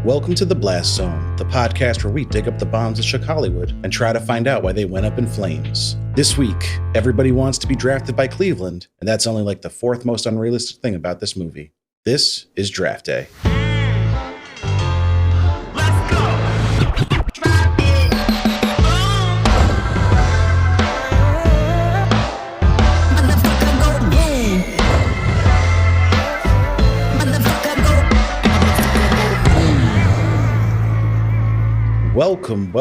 Welcome to The Blast Zone, the podcast where we dig up the bombs that shook Hollywood and try to find out why they went up in flames. This week, everybody wants to be drafted by Cleveland, and that's only like the fourth most unrealistic thing about this movie. This is Draft Day. Welcome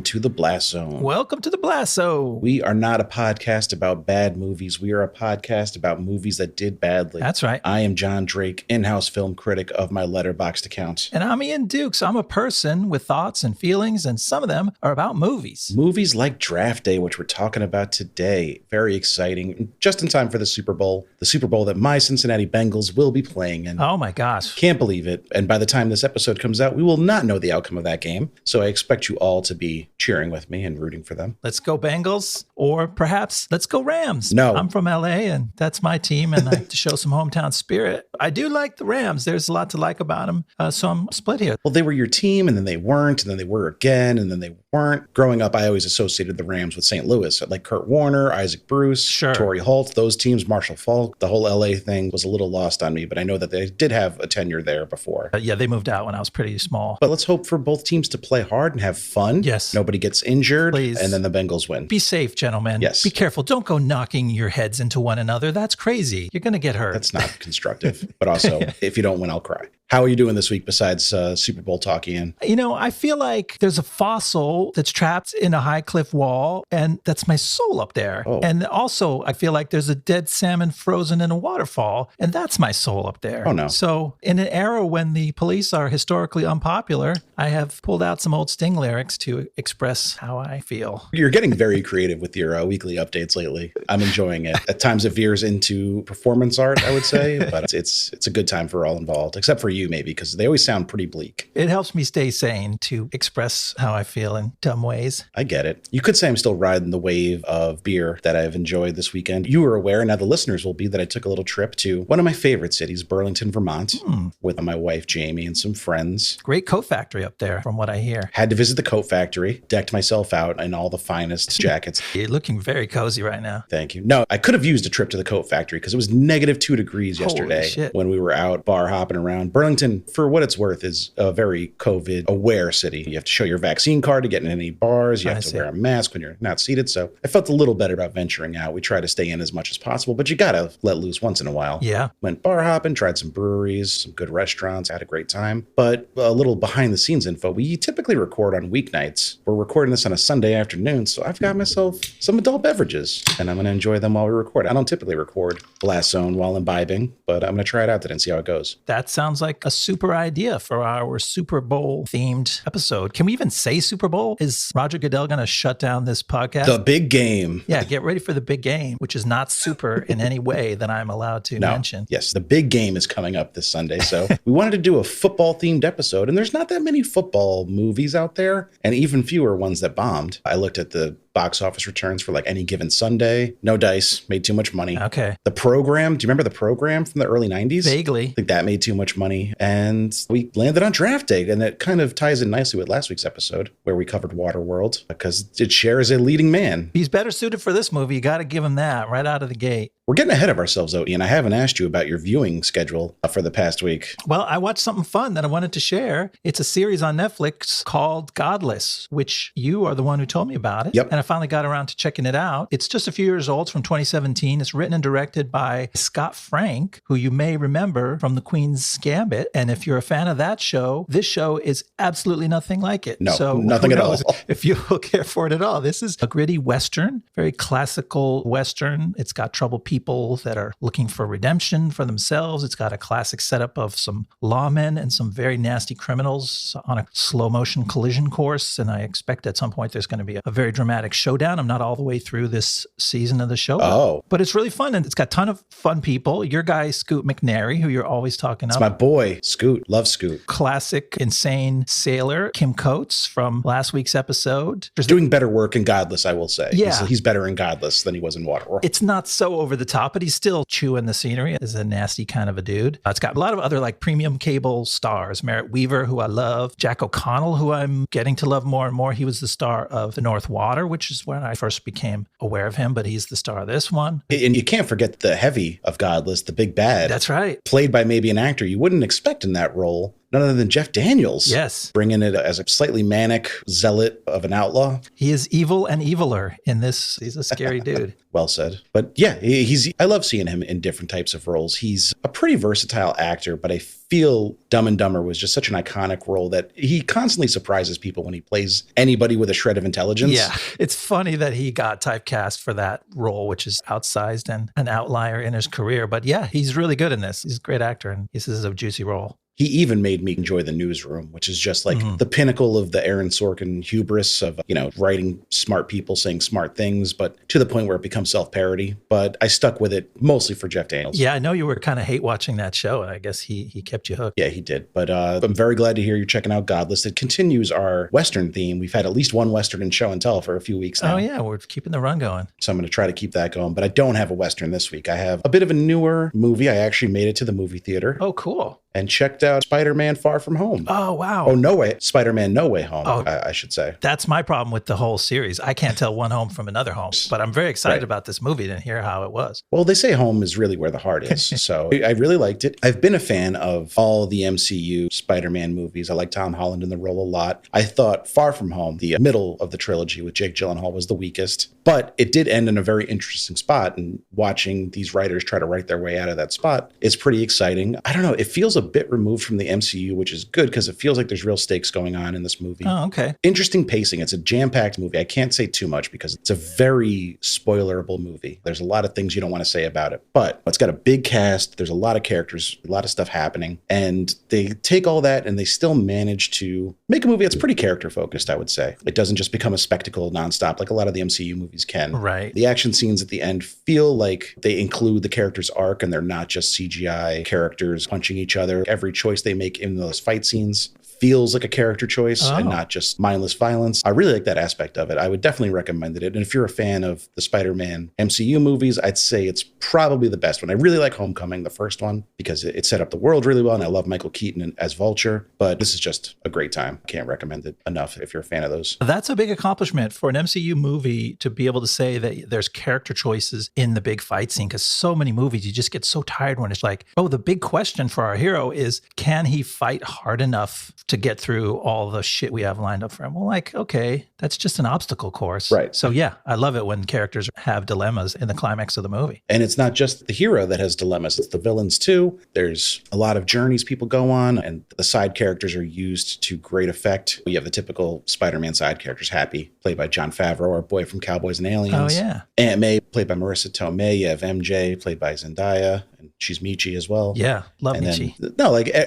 to The Blast Zone. Welcome to The Blast Zone. We are not a podcast about bad movies. We are a podcast about movies that did badly. That's right. I am Jon Drake, in-house film critic of my Letterboxd account. And I'm Ian Dukes. I'm a person with thoughts and feelings, and some of them are about movies. Movies like Draft Day, which we're talking about today. Very exciting. Just in time for the Super Bowl. The Super Bowl that my Cincinnati Bengals will be playing in. Oh my gosh. Can't believe it. And by the time this episode comes out, we will not know the outcome of that game. So I expect you all to be cheering with me and rooting for them. Let's go Bengals, or perhaps let's go Rams. No. I'm from LA and that's my team, and I have to show some hometown spirit. I do like the Rams. There's a lot to like about them. So I'm split here. Well, they were your team, and then they weren't, and then they were again, and then they weren't. Growing up, I always associated the Rams with St. Louis, like Kurt Warner, Isaac Bruce, Sure. Torrey Holt, those teams, Marshall Faulk. The whole LA thing was a little lost on me, but I know that they did have a tenure there before. Yeah, they moved out when I was pretty small. But let's hope for both teams to play hard and have fun. Yes. Nobody gets injured. Please. And then the Bengals win. Be safe, gentlemen. Yes. Be careful. Don't go knocking your heads into one another. That's crazy. You're going to get hurt. That's not constructive. But also, if you don't win, I'll cry. How are you doing this week besides Super Bowl talk, Ian? You know, I feel like there's a fossil that's trapped in a high cliff wall, and that's my soul up there. Oh. And also, I feel like there's a dead salmon frozen in a waterfall, and that's my soul up there. Oh, no. So in an era when the police are historically unpopular, I have pulled out some old Sting lyrics to express how I feel. You're getting very creative with your weekly updates lately. I'm enjoying it. At times it veers into performance art, I would say, but it's a good time for all involved, except for you maybe, because they always sound pretty bleak. It helps me stay sane to express how I feel in dumb ways. I get it. You could say I'm still riding the wave of beer that I've enjoyed this weekend. You were aware, now the listeners will be, that I took a little trip to one of my favorite cities, Burlington, Vermont, with my wife, Jamie, and some friends. Great coat factory up there, from what I hear. Had to visit the coat factory, decked myself out in all the finest jackets. You're looking very cozy right now. Thank you. No, I could have used a trip to the coat factory because it was -2 degrees yesterday Holy shit. when we were out bar hopping around. Burlington, for what it's worth, is a very COVID aware city. You have to show your vaccine card to get in any bars. You have to wear a mask when you're not seated. So I felt a little better about venturing out. We try to stay in as much as possible, but you got to let loose once in a while. Yeah. Went bar hopping, tried some breweries, some good restaurants, had a great time. But a little behind the scenes info, we typically record on weeknights. We're recording this on a Sunday afternoon, so I've got myself some adult beverages, and I'm going to enjoy them while we record. I don't typically record Blast Zone while imbibing, but I'm going to try it out today and see how it goes. That sounds like a super idea for our Super Bowl themed episode. Can we even say Super Bowl? Is Roger Goodell going to shut down this podcast? The big game. Yeah, get ready for the big game, which is not super in any way that I'm allowed to mention. Yes, the big game is coming up this Sunday. So we wanted to do a football themed episode, and there's not that many football movies out there, and even fewer ones that bombed. I looked at the box office returns for like Any Given Sunday. No dice, made too much money. Okay. The Program, do you remember The Program from the early 90s? Vaguely. I think that made too much money. And we landed on Draft Day, and it kind of ties in nicely with last week's episode where we covered Waterworld because it shares a leading man. He's better suited for this movie. You got to give him that right out of the gate. We're getting ahead of ourselves, though, Ian. I haven't asked you about your viewing schedule for the past week. Well, I watched something fun that I wanted to share. It's a series on Netflix called Godless, which you are the one who told me about it. Yep. And I finally got around to checking it out. It's just a few years old. It's from 2017. It's written and directed by Scott Frank, who you may remember from The Queen's Gambit. And if you're a fan of that show, this show is absolutely nothing like it. No, so nothing at all. If you care for it at all, this is a gritty Western, very classical Western. It's got troubled people that are looking for redemption for themselves. It's got a classic setup of some lawmen and some very nasty criminals on a slow motion collision course. And I expect at some point there's going to be a very dramatic showdown. I'm not all the way through this season of the show, but it's really fun. And it's got a ton of fun people. Your guy, Scoot McNairy, who you're always talking about. It's my boy, Scoot. Love Scoot. Classic insane sailor, Kim Coates from last week's episode. Doing better work in Godless, I will say. Yeah. He's better in Godless than he was in Waterworld. It's not so over the the top, but he's still chewing the scenery as a nasty kind of a dude. It's got a lot of other like premium cable stars. Merritt Wever, who I love. Jack O'Connell, who I'm getting to love more and more. He was the star of The North Water, which is when I first became aware of him, but he's the star of this one. And you can't forget the heavy of Godless, the big bad. That's right. Played by maybe an actor you wouldn't expect in that role. None other than Jeff Daniels. Yes. Bringing it as a slightly manic zealot of an outlaw. He is evil and eviler in this. He's a scary dude. Well said. But yeah, I love seeing him in different types of roles. He's a pretty versatile actor, but I feel Dumb and Dumber was just such an iconic role that he constantly surprises people when he plays anybody with a shred of intelligence. Yeah. It's funny that he got typecast for that role, which is outsized and an outlier in his career. But yeah, he's really good in this. He's a great actor, and this is a juicy role. He even made me enjoy The Newsroom, which is just like the pinnacle of the Aaron Sorkin hubris of, writing smart people saying smart things, but to the point where it becomes self-parody. But I stuck with it mostly for Jeff Daniels. Yeah, I know you were kind of hate watching that show. I guess he kept you hooked. Yeah, he did. But I'm very glad to hear you're checking out Godless. It continues our Western theme. We've had at least one Western in show and tell for a few weeks now. Oh, yeah, we're keeping the run going. So I'm going to try to keep that going. But I don't have a Western this week. I have a bit of a newer movie. I actually made it to the movie theater. Oh, cool. And checked out Spider-Man Far From Home. Oh, wow. Oh, No Way. Spider-Man No Way Home, I should say. That's my problem with the whole series. I can't tell one home from another home, but I'm very excited about this movie and hear how it was. Well, they say home is really where the heart is. So I really liked it. I've been a fan of all the MCU Spider-Man movies. I like Tom Holland in the role a lot. I thought Far From Home, the middle of the trilogy with Jake Gyllenhaal, was the weakest, but it did end in a very interesting spot. And watching these writers try to write their way out of that spot is pretty exciting. I don't know. It feels a bit removed from the MCU, which is good because it feels like there's real stakes going on in this movie. Oh, okay. Interesting pacing. It's a jam-packed movie. I can't say too much because it's a very spoilerable movie. There's a lot of things you don't want to say about it, but it's got a big cast. There's a lot of characters, a lot of stuff happening, and they take all that and they still manage to make a movie that's pretty character-focused, I would say. It doesn't just become a spectacle nonstop like a lot of the MCU movies can. Right. The action scenes at the end feel like they include the character's arc and they're not just CGI characters punching each other. Every choice they make in those fight scenes feels like a character choice and not just mindless violence. I really like that aspect of it. I would definitely recommend it. And if you're a fan of the Spider-Man MCU movies, I'd say it's probably the best one. I really like Homecoming, the first one, because it set up the world really well, and I love Michael Keaton as Vulture, but this is just a great time. Can't recommend it enough if you're a fan of those. That's a big accomplishment for an MCU movie to be able to say that there's character choices in the big fight scene, because so many movies, you just get so tired when it's like, oh, the big question for our hero is, can he fight hard enough to get through all the shit we have lined up for him? Well, like, okay, that's just an obstacle course. Right. So yeah, I love it when characters have dilemmas in the climax of the movie. And it's not just the hero that has dilemmas, it's the villains too. There's a lot of journeys people go on, and the side characters are used to great effect. You have the typical Spider-Man side characters, Happy, played by Jon Favreau, our boy from Cowboys and Aliens. Oh, yeah. Aunt May, played by Marissa Tomei. You have MJ, played by Zendaya. She's Michi as well. Yeah, love and Michi.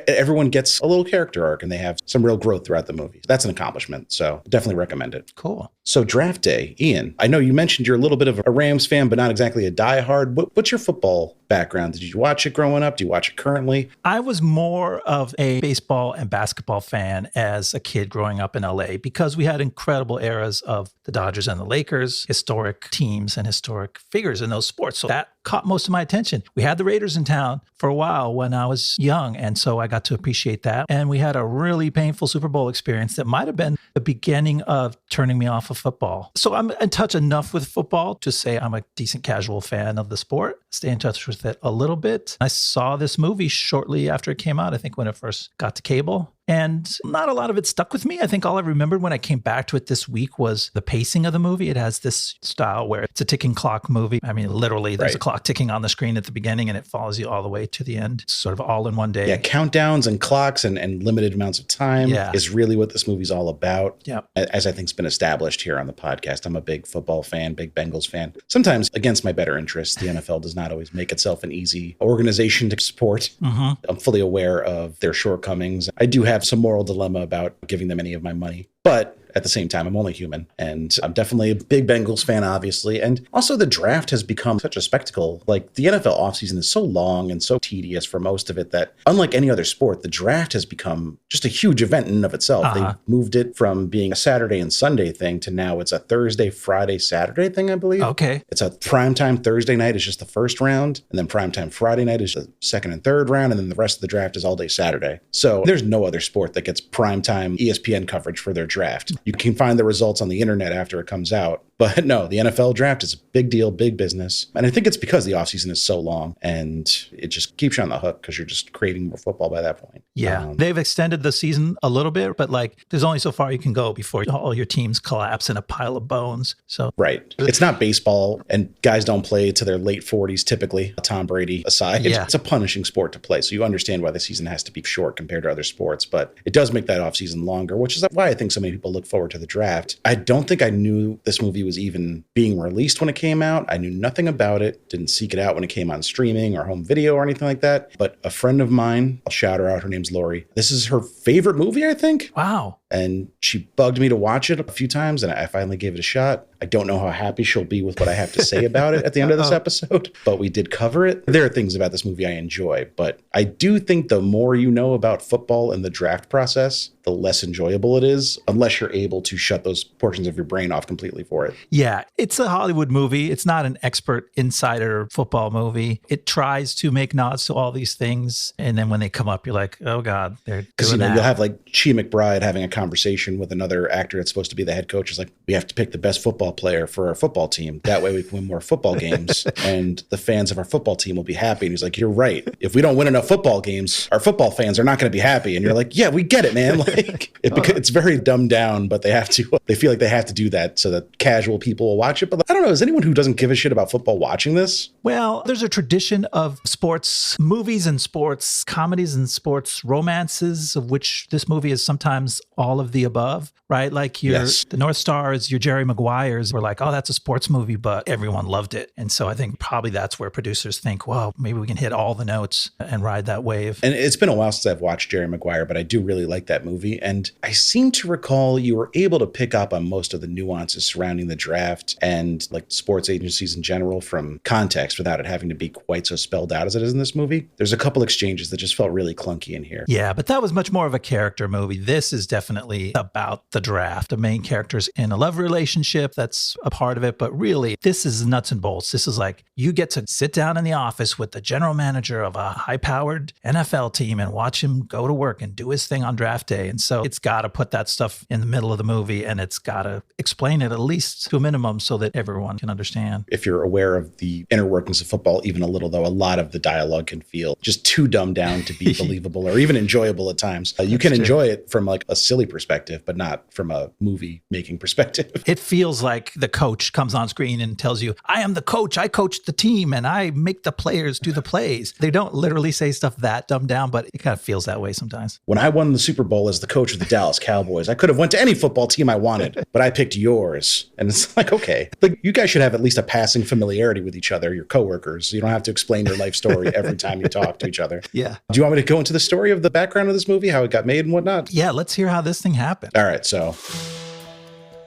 Everyone gets a little character arc and they have some real growth throughout the movie. That's an accomplishment. So definitely recommend it. Cool. So draft day, Ian, I know you mentioned you're a little bit of a Rams fan, but not exactly a diehard. What's your football background? Did you watch it growing up? Do you watch it currently? I was more of a baseball and basketball fan as a kid growing up in LA because we had incredible eras of the Dodgers and the Lakers, historic teams and historic figures in those sports. So that caught most of my attention. We had the Raiders in town for a while when I was young, and so I got to appreciate that. And we had a really painful Super Bowl experience that might have been the beginning of turning me off of football. So I'm in touch enough with football to say I'm a decent casual fan of the sport. Stay in touch with it a little bit. I saw this movie shortly after it came out, I think when it first got to cable. And not a lot of it stuck with me. I think all I remembered when I came back to it this week was the pacing of the movie. It has this style where it's a ticking clock movie. I mean, literally, there's a clock ticking on the screen at the beginning and it follows you all the way to the end. It's sort of all in one day. Yeah, countdowns and clocks and limited amounts of time is really what this movie's all about. Yeah. As I think's been established here on the podcast, I'm a big football fan, big Bengals fan. Sometimes against my better interests, the NFL does not always make itself an easy organization to support. Mm-hmm. I'm fully aware of their shortcomings. I do have some moral dilemma about giving them any of my money. But at the same time, I'm only human. And I'm definitely a big Bengals fan, obviously. And also the draft has become such a spectacle. Like the NFL offseason is so long and so tedious for most of it that unlike any other sport, the draft has become just a huge event in and of itself. They moved it from being a Saturday and Sunday thing to now it's a Thursday, Friday, Saturday thing, I believe. Okay. It's a primetime Thursday night is just the first round, and then primetime Friday night is the second and third round, and then the rest of the draft is all day Saturday. So there's no other sport that gets primetime ESPN coverage for their draft. You can find the results on the internet after it comes out. But no, the NFL draft is a big deal, big business. And I think it's because the offseason is so long and it just keeps you on the hook because you're just craving more football by that point. Yeah. They've extended the season a little bit, but like there's only so far you can go before all your teams collapse in a pile of bones. So right. It's not baseball and guys don't play to their late 40s typically, Tom Brady aside. Yeah. It's a punishing sport to play. So you understand why the season has to be short compared to other sports, but it does make that offseason longer, which is why I think so many people look forward to the draft. I don't think I knew this movie was even being released when it came out. I knew nothing about it, didn't seek it out when it came on streaming or home video or anything like that. But a friend of mine, I'll shout her out, her name's Leary. This is her favorite movie, I think. Wow. And she bugged me to watch it a few times, and I finally gave it a shot. I don't know how happy she'll be with what I have to say about it at the end of this episode, but we did cover it. There are things about this movie I enjoy, but I do think the more you know about football and the draft process, the less enjoyable it is, unless you're able to shut those portions of your brain off completely for it. Yeah, it's a Hollywood movie. It's not an expert insider football movie. It tries to make nods to all these things, and then when they come up, you're like, oh God, they're doing Because, that. you'll have like Chi McBride having a conversation with another actor that's supposed to be the head coach. It's like, we have to pick the best football player for our football team. That way we can win more football games and the fans of our football team will be happy. And he's like, you're right. If we don't win enough football games, our football fans are not going to be happy. And you're like, yeah, we get it, man. Like it's very dumbed down, but they feel like they have to do that so that casual people will watch it. But I don't know, is anyone who doesn't give a shit about football watching this? Well, there's a tradition of sports movies and sports comedies and sports romances, of which this movie is sometimes all of the above, right? Like the North Stars, your Jerry Maguires were like, oh, that's a sports movie, but everyone loved it. And so I think probably that's where producers think, well, maybe we can hit all the notes and ride that wave. And it's been a while since I've watched Jerry Maguire, but I do really like that movie. And I seem to recall you were able to pick up on most of the nuances surrounding the draft and like sports agencies in general from context without it having to be quite so spelled out as it is in this movie. There's a couple exchanges that just felt really clunky in here. Yeah, but that was much more of a character movie. This is definitely about the draft. The main character's in a love relationship. That's a part of it. But really, this is nuts and bolts. This is like you get to sit down in the office with the general manager of a high-powered NFL team and watch him go to work and do his thing on draft day. And so it's got to put that stuff in the middle of the movie and it's got to explain it at least to a minimum so that everyone can understand. If you're aware of the inner workings of football, even a little, though, a lot of the dialogue can feel just too dumbed down to be believable or even enjoyable at times. You can enjoy it from like a silly perspective, but not from a movie making perspective. It feels like the coach comes on screen and tells you, I am the coach, I coach the team, and I make the players do the plays. They don't literally say stuff that dumbed down, but it kind of feels that way sometimes. When I won the Super Bowl as the coach of the Dallas Cowboys, I could have went to any football team I wanted, but I picked yours. And it's like, okay, like you guys should have at least a passing familiarity with each other, your coworkers. You don't have to explain your life story every time you talk to each other. Yeah. Do you want me to go into the story of the background of this movie, how it got made and whatnot? Yeah, let's hear how this thing happened. All right, so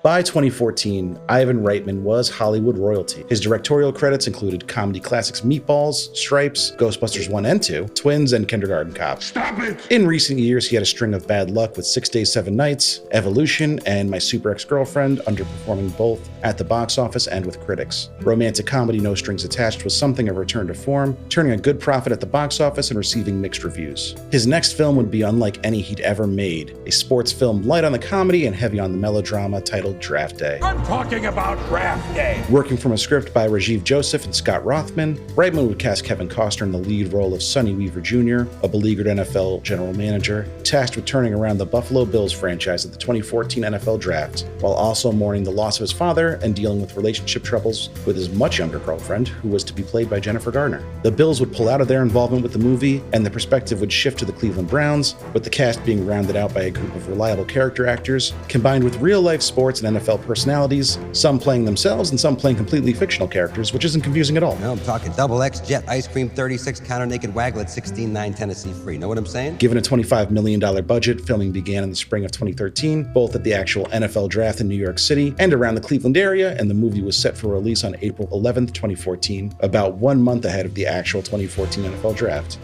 by 2014, Ivan Reitman was Hollywood royalty. His directorial credits included comedy classics Meatballs, Stripes, Ghostbusters 1 and 2, Twins, and Kindergarten Cop. Stop it! In recent years, he had a string of bad luck with 6 Days, 7 Nights, Evolution, and My Super Ex-Girlfriend, underperforming both at the box office and with critics. Romantic comedy No Strings Attached was something of a return to form, turning a good profit at the box office and receiving mixed reviews. His next film would be unlike any he'd ever made, a sports film light on the comedy and heavy on the melodrama titled Draft Day. I'm talking about Draft Day. Working from a script by Rajiv Joseph and Scott Rothman, Reitman would cast Kevin Costner in the lead role of Sonny Weaver Jr., a beleaguered NFL general manager, tasked with turning around the Buffalo Bills franchise at the 2014 NFL Draft, while also mourning the loss of his father and dealing with relationship troubles with his much younger girlfriend, who was to be played by Jennifer Garner. The Bills would pull out of their involvement with the movie, and the perspective would shift to the Cleveland Browns, with the cast being rounded out by a group of reliable character actors, combined with real-life sports sports and NFL personalities, some playing themselves and some playing completely fictional characters, which isn't confusing at all. No, I'm talking double X jet, ice cream 36, counter naked waggle at 16.9 Tennessee free. Know what I'm saying? Given a $25 million budget, filming began in the spring of 2013, both at the actual NFL draft in New York City and around the Cleveland area, and the movie was set for release on April 11th, 2014, about 1 month ahead of the actual 2014 NFL draft.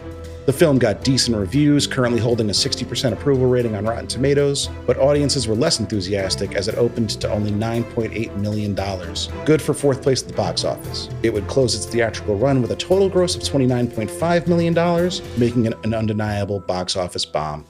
The film got decent reviews, currently holding a 60% approval rating on Rotten Tomatoes, but audiences were less enthusiastic as it opened to only $9.8 million. Good for fourth place at the box office. It would close its theatrical run with a total gross of $29.5 million, making it an undeniable box office bomb.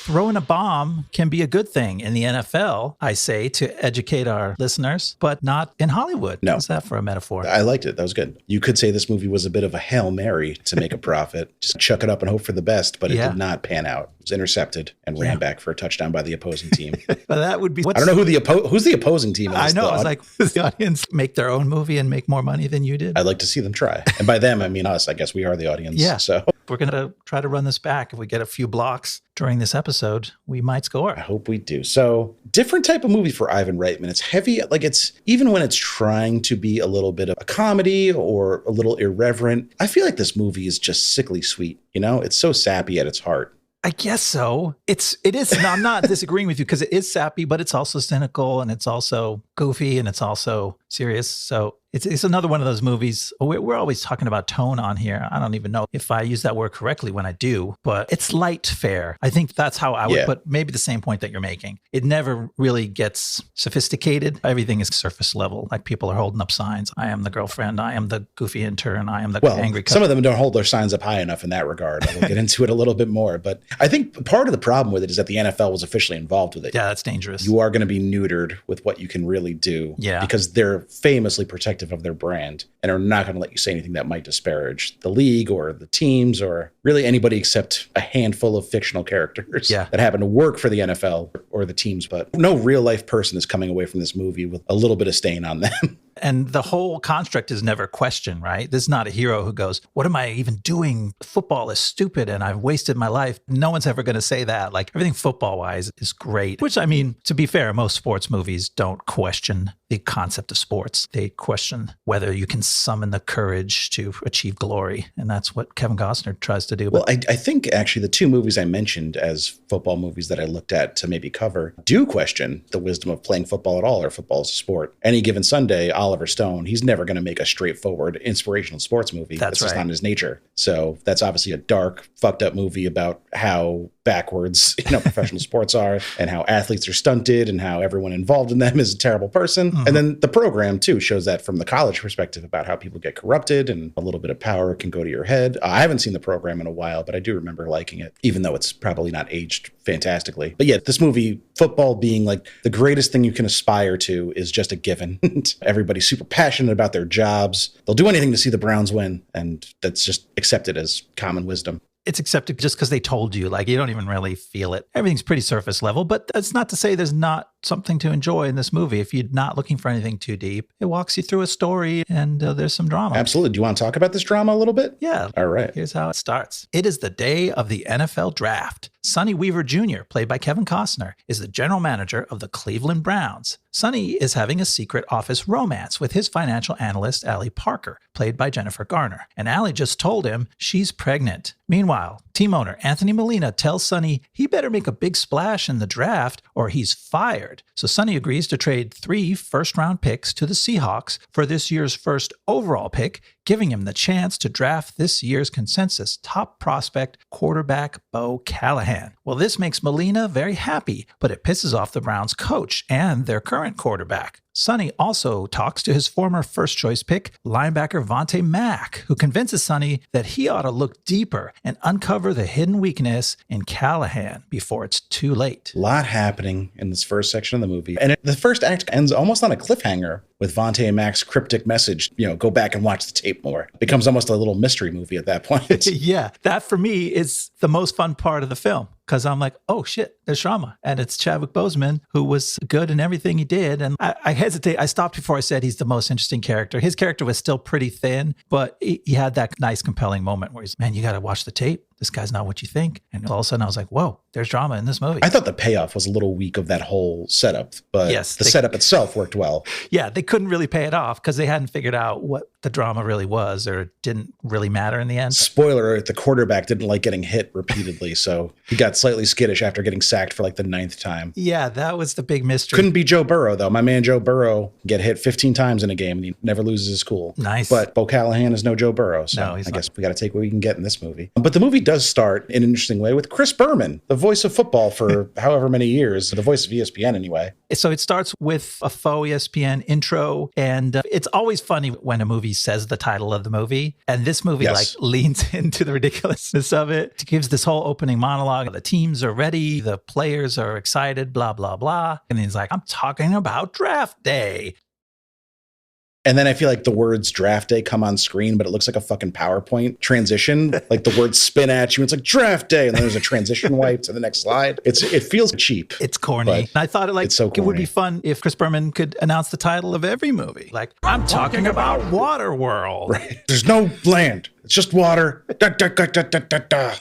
Throwing a bomb can be a good thing in the NFL, I say, to educate our listeners, but not in Hollywood. No. What's that for a metaphor? I liked it. That was good. You could say this movie was a bit of a Hail Mary to make a profit. Just chuck it up and hope for the best, but it did not pan out. It was intercepted and ran back for a touchdown by the opposing team. Well, that would be... I don't know who's the opposing team. I know. I was like, does the audience make their own movie and make more money than you did? I'd like to see them try. And by them, I mean us. I guess we are the audience. Yeah. So we're going to try to run this back. If we get a few blocks during this episode, we might score. I hope we do. So different type of movie for Ivan Reitman. It's heavy. Like it's, even when it's trying to be a little bit of a comedy or a little irreverent, I feel like this movie is just sickly sweet. You know, it's so sappy at its heart. I guess so. It is. Now, I'm not disagreeing with you because it is sappy, but it's also cynical and it's also goofy and it's also serious. So it's another one of those movies. We're always talking about tone on here. I don't even know if I use that word correctly when I do, but it's light fare. I think that's how I would put maybe the same point that you're making. It never really gets sophisticated. Everything is surface level. Like people are holding up signs. I am the girlfriend. I am the goofy intern. I am the angry cousin. Some of them don't hold their signs up high enough in that regard. We'll get into it a little bit more. But I think part of the problem with it is that the NFL was officially involved with it. Yeah, that's dangerous. You are going to be neutered with what you can really do. Yeah. Because they're famously protective of their brand and are not going to let you say anything that might disparage the league or the teams or really anybody except a handful of fictional characters that happen to work for the NFL or the teams. But no real life person is coming away from this movie with a little bit of stain on them. And the whole construct is never questioned, right? This is not a hero who goes, what am I even doing? Football is stupid and I've wasted my life. No one's ever going to say that. Like everything football-wise is great, which I mean, to be fair, most sports movies don't question the concept of sports. They question whether you can summon the courage to achieve glory. And that's what Kevin Costner tries to do. Well, I think actually the two movies I mentioned as football movies that I looked at to maybe cover do question the wisdom of playing football at all or football as a sport. Any given Sunday, Oliver Stone, he's never going to make a straightforward inspirational sports movie. That's just not in his nature. So that's obviously a dark, fucked up movie about how backwards, professional sports are and how athletes are stunted and how everyone involved in them is a terrible person. Mm-hmm. And then the program too shows that from the college perspective about how people get corrupted and a little bit of power can go to your head. I haven't seen the program in a while, but I do remember liking it, even though it's probably not aged fantastically. But yeah, this movie, football being like the greatest thing you can aspire to is just a given. Everybody's super passionate about their jobs. They'll do anything to see the Browns win. And that's just accepted as common wisdom. It's accepted just because they told you, like you don't even really feel it. Everything's pretty surface level, but that's not to say there's not something to enjoy in this movie. If you're not looking for anything too deep, it walks you through a story and there's some drama. Absolutely. Do you want to talk about this drama a little bit? Yeah. All right. Here's how it starts. It is the day of the NFL draft. Sonny Weaver Jr., played by Kevin Costner, is the general manager of the Cleveland Browns. Sonny is having a secret office romance with his financial analyst, Allie Parker, played by Jennifer Garner. And Allie just told him she's pregnant. Meanwhile, team owner Anthony Molina tells Sonny he better make a big splash in the draft or he's fired. So Sonny agrees to trade 3 first-round picks to the Seahawks for this year's first overall pick, giving him the chance to draft this year's consensus top prospect quarterback Bo Callahan. Well, this makes Molina very happy, but it pisses off the Browns coach and their current quarterback. Sonny also talks to his former first-choice pick, linebacker Vontae Mack, who convinces Sonny that he ought to look deeper and uncover the hidden weakness in Callahan before it's too late. A lot happening in this first section of the movie. And the first act ends almost on a cliffhanger with Vontae and Mack's cryptic message, go back and watch the tape more. It becomes almost a little mystery movie at that point. Yeah, that for me is the most fun part of the film. Because I'm like, oh shit, there's drama. And it's Chadwick Boseman, who was good in everything he did. And I hesitate. I stopped before I said he's the most interesting character. His character was still pretty thin, but he had that nice, compelling moment where he's, man, you got to watch the tape. this guy's not what you think. And all of a sudden I was like, whoa, there's drama in this movie. I thought the payoff was a little weak of that whole setup, but Yes, the setup itself worked well. Yeah, they couldn't really pay it off because they hadn't figured out what the drama really was, or it didn't really matter in the end. Spoiler alert, the quarterback didn't like getting hit repeatedly, so he got slightly skittish after getting sacked for like the 9th time. Yeah, that was the big mystery. Couldn't be Joe Burrow, though. My man Joe Burrow get hit 15 times in a game and he never loses his cool. Nice. But Bo Callahan is no Joe Burrow, so No, he's I not. guess we got to take what we can get in this movie. But the movie does start in an interesting way with Chris Berman, the voice of football for however many years, the voice of ESPN anyway. So it starts with a faux ESPN intro, and it's always funny when a movie says the title of the movie, and this movie Yes. leans into the ridiculousness of it. It gives this whole opening monologue. The teams are ready, the players are excited, blah, blah, blah. And he's like, I'm talking about draft day. And then I feel like the words draft day come on screen, but it looks like a fucking PowerPoint transition. Like the words spin at you. It's like draft day. And then there's a transition wipe to the next slide. It feels cheap. It's corny. But And I thought it's so it would be corny. fun if Chris Berman could announce the title of every movie. Like, I'm talking about Waterworld. Right. There's no land. It's just water. Da, da, da, da, da, da, da.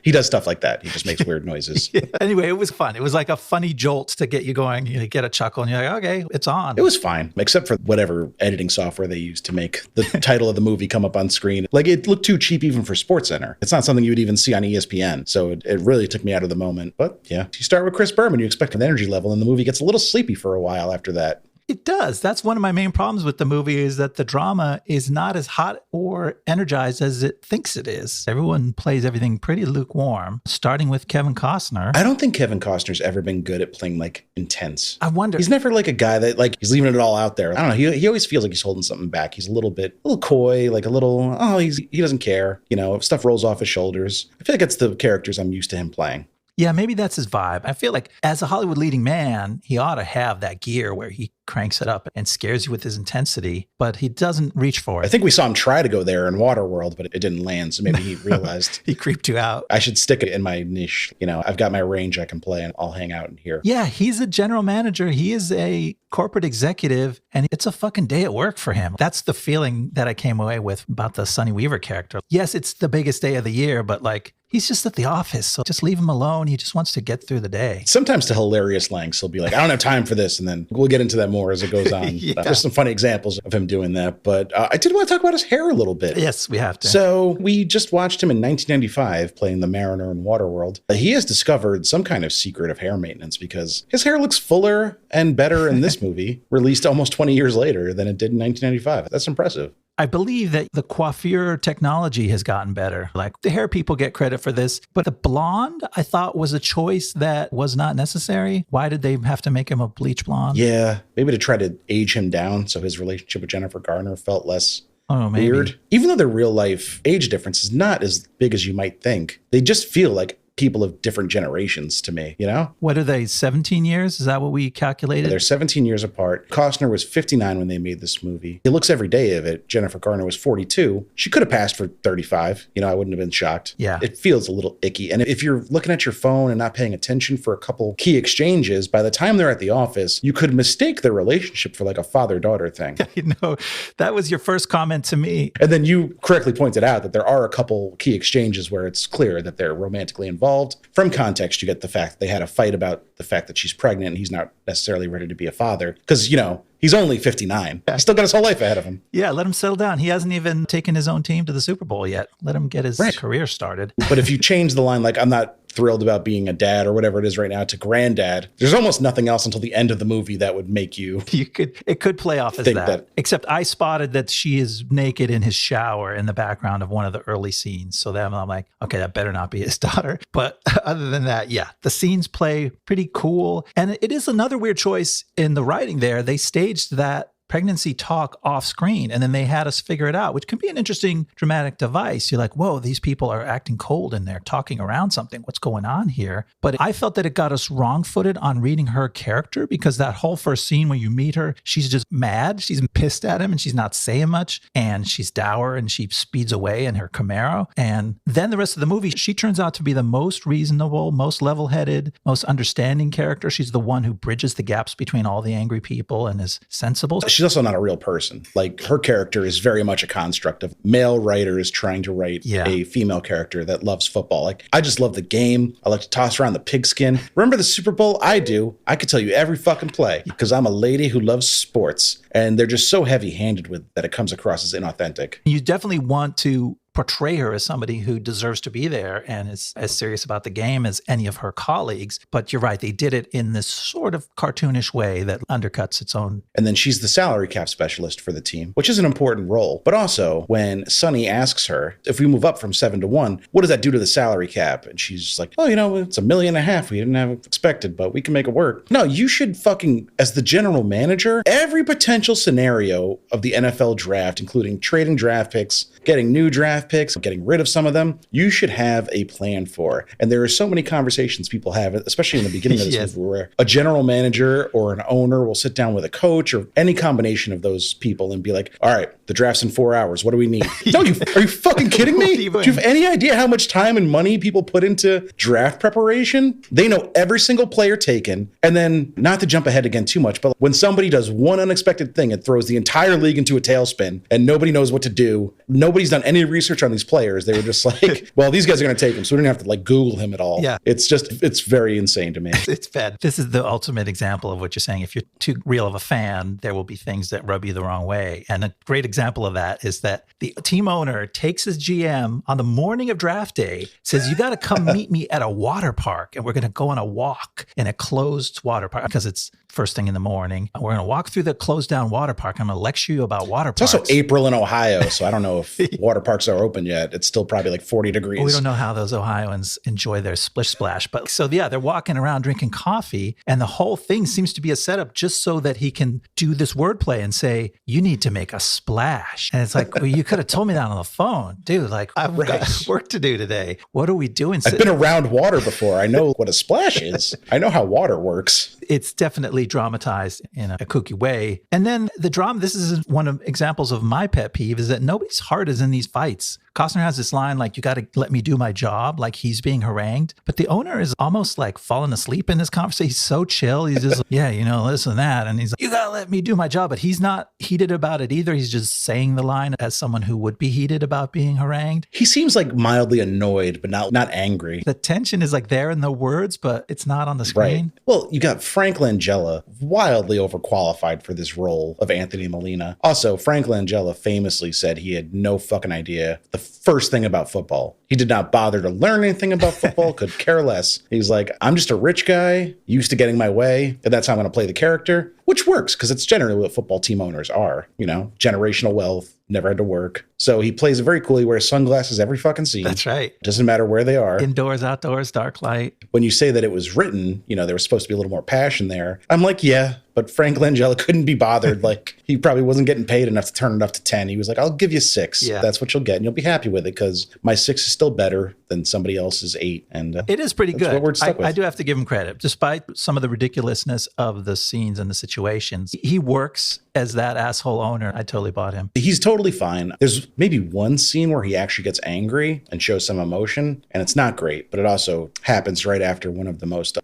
He does stuff like that. He just makes weird noises. Yeah. Anyway, it was fun. It was like a funny jolt to get you going. You get a chuckle and you're like, okay, it's on. It was fine, except for whatever editing software they used to make the title of the movie come up on screen. Like, it looked too cheap even for SportsCenter. It's not something you would even see on ESPN. So it really took me out of the moment. But yeah, you start with Chris Berman, you expect an energy level, and the movie gets a little sleepy for a while after that. It does. That's one of my main problems with the movie is that the drama is not as hot or energized as it thinks it is. Everyone plays everything pretty lukewarm, starting with Kevin Costner. I don't think Kevin Costner's ever been good at playing like intense. I wonder. He's never like a guy that like he's leaving it all out there. I don't know. He always feels like he's holding something back. He's a little coy, like a little, he doesn't care. You know, if stuff rolls off his shoulders. I feel like it's the characters I'm used to him playing. Yeah, maybe that's his vibe. I feel like as a Hollywood leading man, he ought to have that gear where he cranks it up and scares you with his intensity, but he doesn't reach for it. I think we saw him try to go there in Waterworld, but it didn't land. So maybe he realized He creeped you out. I should stick it in my niche. You know, I've got my range I can play and I'll hang out in here. Yeah, he's a general manager. He is a corporate executive, and it's a fucking day at work for him. That's the feeling that I came away with about the Sonny Weaver character. Yes, it's the biggest day of the year, but like, he's just at the office, so just leave him alone. He just wants to get through the day. Sometimes to hilarious lengths, he'll be like, I don't have time for this. And then we'll get into that more as it goes on. Yeah. There's some funny examples of him doing that. But I did want to talk about his hair a little bit. Yes, we have to. So we just watched him in 1995 playing the Mariner in Waterworld. He has discovered some kind of secret of hair maintenance because his hair looks fuller and better in this movie, released almost 20 years later than it did in 1995. That's impressive. I believe that the coiffure technology has gotten better. Like the hair people get credit for this, but the blonde I thought was a choice that was not necessary. Why did they have to make him a bleach blonde? Yeah, maybe to try to age him down so his relationship with Jennifer Garner felt less Oh, maybe. weird. Even though their real life age difference is not as big as you might think, they just feel like people of different generations to me, you know? What are they, 17 years? Is that what we calculated? They're 17 years apart. Costner was 59 when they made this movie. He looks every day of it. Jennifer Garner was 42. She could have passed for 35. You know, I wouldn't have been shocked. Yeah. It feels a little icky. And if you're looking at your phone and not paying attention for a couple key exchanges, by the time they're at the office, you could mistake their relationship for like a father-daughter thing. You know, that was your first comment to me. And then you correctly pointed out that there are a couple key exchanges where it's clear that they're romantically involved. From context, you get the fact they had a fight about the fact that she's pregnant and he's not necessarily ready to be a father. Because, you know, he's only 59. He's still got his whole life ahead of him. Yeah, let him settle down. He hasn't even taken his own team to the Super Bowl yet. Let him get his career started. But if you change the line, like, I'm not thrilled about being a dad or whatever it is right now, to granddad, there's almost nothing else until the end of the movie that would make you It could play off as think that. Except I spotted that she is naked in his shower in the background of one of the early scenes. So then I'm like, okay, that better not be his daughter. But other than that, yeah, the scenes play pretty cool. And it is another weird choice in the writing there. They staged that pregnancy talk off screen, and then they had us figure it out, which can be an interesting dramatic device. You're like, whoa, these people are acting cold and they're talking around something. What's going on here? But I felt that it got us wrong-footed on reading her character, because that whole first scene when you meet her, she's just mad. She's pissed at him and she's not saying much, and she's dour and she speeds away in her Camaro. And then the rest of the movie, she turns out to be the most reasonable, most level-headed, most understanding character. She's the one who bridges the gaps between all the angry people and is sensible. she's she's also not a real person. Like, her character is very much a construct of male writers trying to write a female character that loves football. Like, I just love the game. I like to toss around the pigskin. Remember the Super Bowl? I do. I could tell you every fucking play because I'm a lady who loves sports. And they're just so heavy-handed with that it comes across as inauthentic. You definitely want to portray her as somebody who deserves to be there and is as serious about the game as any of her colleagues. But you're right, they did it in this sort of cartoonish way that undercuts its own. And then she's the salary cap specialist for the team, which is an important role. But also, when Sonny asks her, if we move up from 7 to 1, what does that do to the salary cap? And she's like, oh, it's $1.5 million. We didn't have it expected, but we can make it work. No, you should fucking, as the general manager, every potential scenario of the NFL draft, including trading draft picks, getting new draft picks, getting rid of some of them, you should have a plan for. And there are so many conversations people have, especially in the beginning of this movie, where a general manager or an owner will sit down with a coach or any combination of those people and be like, all right, the draft's in 4 hours. What do we need? No, are you fucking kidding me? Do you have any idea how much time and money people put into draft preparation? They know every single player taken. And then, not to jump ahead again too much, but when somebody does one unexpected thing, it throws the entire league into a tailspin and nobody knows what to do. Nobody's done any research on these players. They were just like, well, these guys are going to take him, so we don't have to like Google him at all. Yeah. It's very insane to me. It's bad. This is the ultimate example of what you're saying. If you're too real of a fan, there will be things that rub you the wrong way. And a great example of that is that the team owner takes his GM on the morning of draft day, says, you got to come meet me at a water park and we're going to go on a walk in a closed water park because it's first thing in the morning. We're going to walk through the closed down water park. I'm going to lecture you about water parks. It's also April in Ohio, so I don't know if water parks are open yet. It's still probably like 40 degrees. Well, we don't know how those Ohioans enjoy their splish splash. But so, yeah, they're walking around drinking coffee, and the whole thing seems to be a setup just so that he can do this wordplay and say, you need to make a splash. And it's like, well, you could have told me that on the phone. Dude, like, I've got work to do today. What are we doing? I've been around water before. I know what a splash is. I know how water works. It's definitely dramatized in a kooky way. And then the drama, this is one of examples of my pet peeve, is that nobody's heart is in these fights. Costner has this line like, you got to let me do my job, like he's being harangued. But the owner is almost like falling asleep in this conversation. He's so chill. He's just, this and that. And he's like, you got to let me do my job. But he's not heated about it either. He's just saying the line as someone who would be heated about being harangued. He seems like mildly annoyed, but not angry. The tension is like there in the words, but it's not on the screen. Right. Well, you got Frank Langella, wildly overqualified for this role of Anthony Molina. Also, Frank Langella famously said he had no fucking idea the first thing about football. He did not bother to learn anything about football, could care less. He's like, I'm just a rich guy, used to getting my way, and that's how I'm going to play the character, which works because it's generally what football team owners are, generational wealth, never had to work. So he plays it very cool. He wears sunglasses every fucking scene. That's right. Doesn't matter where they are. Indoors, outdoors, dark light. When you say that it was written, there was supposed to be a little more passion there. I'm like, yeah, but Frank Langella couldn't be bothered. Like, he probably wasn't getting paid enough to turn it up to 10. He was like, I'll give you 6. Yeah. That's what you'll get. And you'll be happy with it because my 6 is still better than somebody else's 8. And it is pretty good. What we're stuck with. I do have to give him credit. Despite some of the ridiculousness of the scenes and the situations, he works as that asshole owner. I totally bought him. He's totally fine. There's maybe one scene where he actually gets angry and shows some emotion, and it's not great, but it also happens right after one of the most,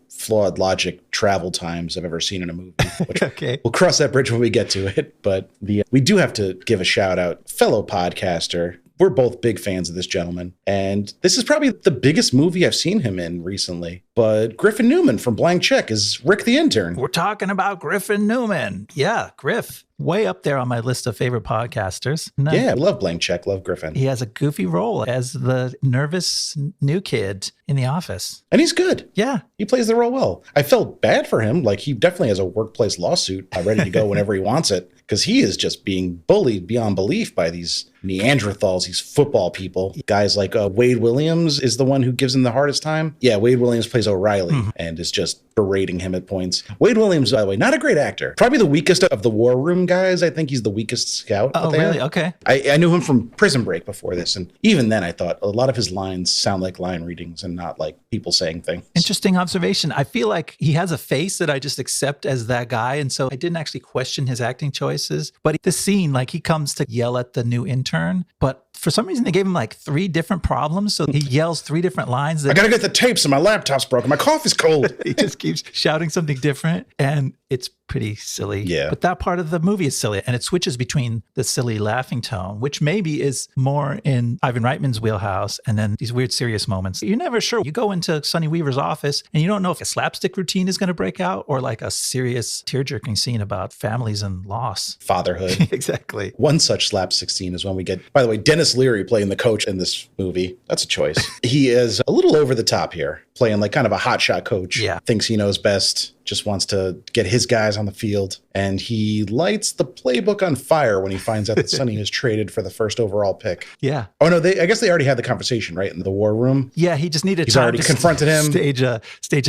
flawed logic travel times I've ever seen in a movie. Which okay. We'll cross that bridge when we get to it. But we do have to give a shout out, fellow podcaster. We're both big fans of this gentleman. And this is probably the biggest movie I've seen him in recently. But Griffin Newman from Blank Check is Rick the Intern. We're talking about Griffin Newman. Yeah, Griff. Way up there on my list of favorite podcasters. Yeah, I love Blank Check, love Griffin. He has a goofy role as the nervous new kid in the office. And he's good. Yeah. He plays the role well. I felt bad for him. Like, he definitely has a workplace lawsuit ready to go whenever he wants it. Because he is just being bullied beyond belief by these Neanderthals, these football people. Guys like Wade Williams is the one who gives him the hardest time. Yeah, Wade Williams plays O'Reilly and is just berating him at points. Wade Williams, by the way, not a great actor. Probably the weakest of the War Room guys. I think he's the weakest scout. Oh, really? Okay. I knew him from Prison Break before this. And even then, I thought a lot of his lines sound like line readings and not like people saying things. Interesting observation. I feel like he has a face that I just accept as that guy. And so I didn't actually question his acting choices. But the scene, like, he comes to yell at the new intern, but for some reason, they gave him like 3 different problems. So he yells 3 different lines. I got to get the tapes and my laptop's broken. My coffee's cold. He just keeps shouting something different. And it's pretty silly. Yeah. But that part of the movie is silly. And it switches between the silly laughing tone, which maybe is more in Ivan Reitman's wheelhouse, and then these weird serious moments. You're never sure. You go into Sonny Weaver's office and you don't know if a slapstick routine is going to break out or like a serious tear-jerking scene about families and loss. Fatherhood. Exactly. One such slapstick scene is when we get, by the way, Denis Leary playing the coach in this movie. That's a choice. He is a little over the top here, playing like kind of a hotshot coach. Yeah. Thinks he knows best, just wants to get his guys on the field. And he lights the playbook on fire when he finds out that Sonny is traded for the first overall pick. Yeah. Oh, no, I guess they already had the conversation, right? In the war room. Yeah, he just needed He's time already to confronted him. Stage a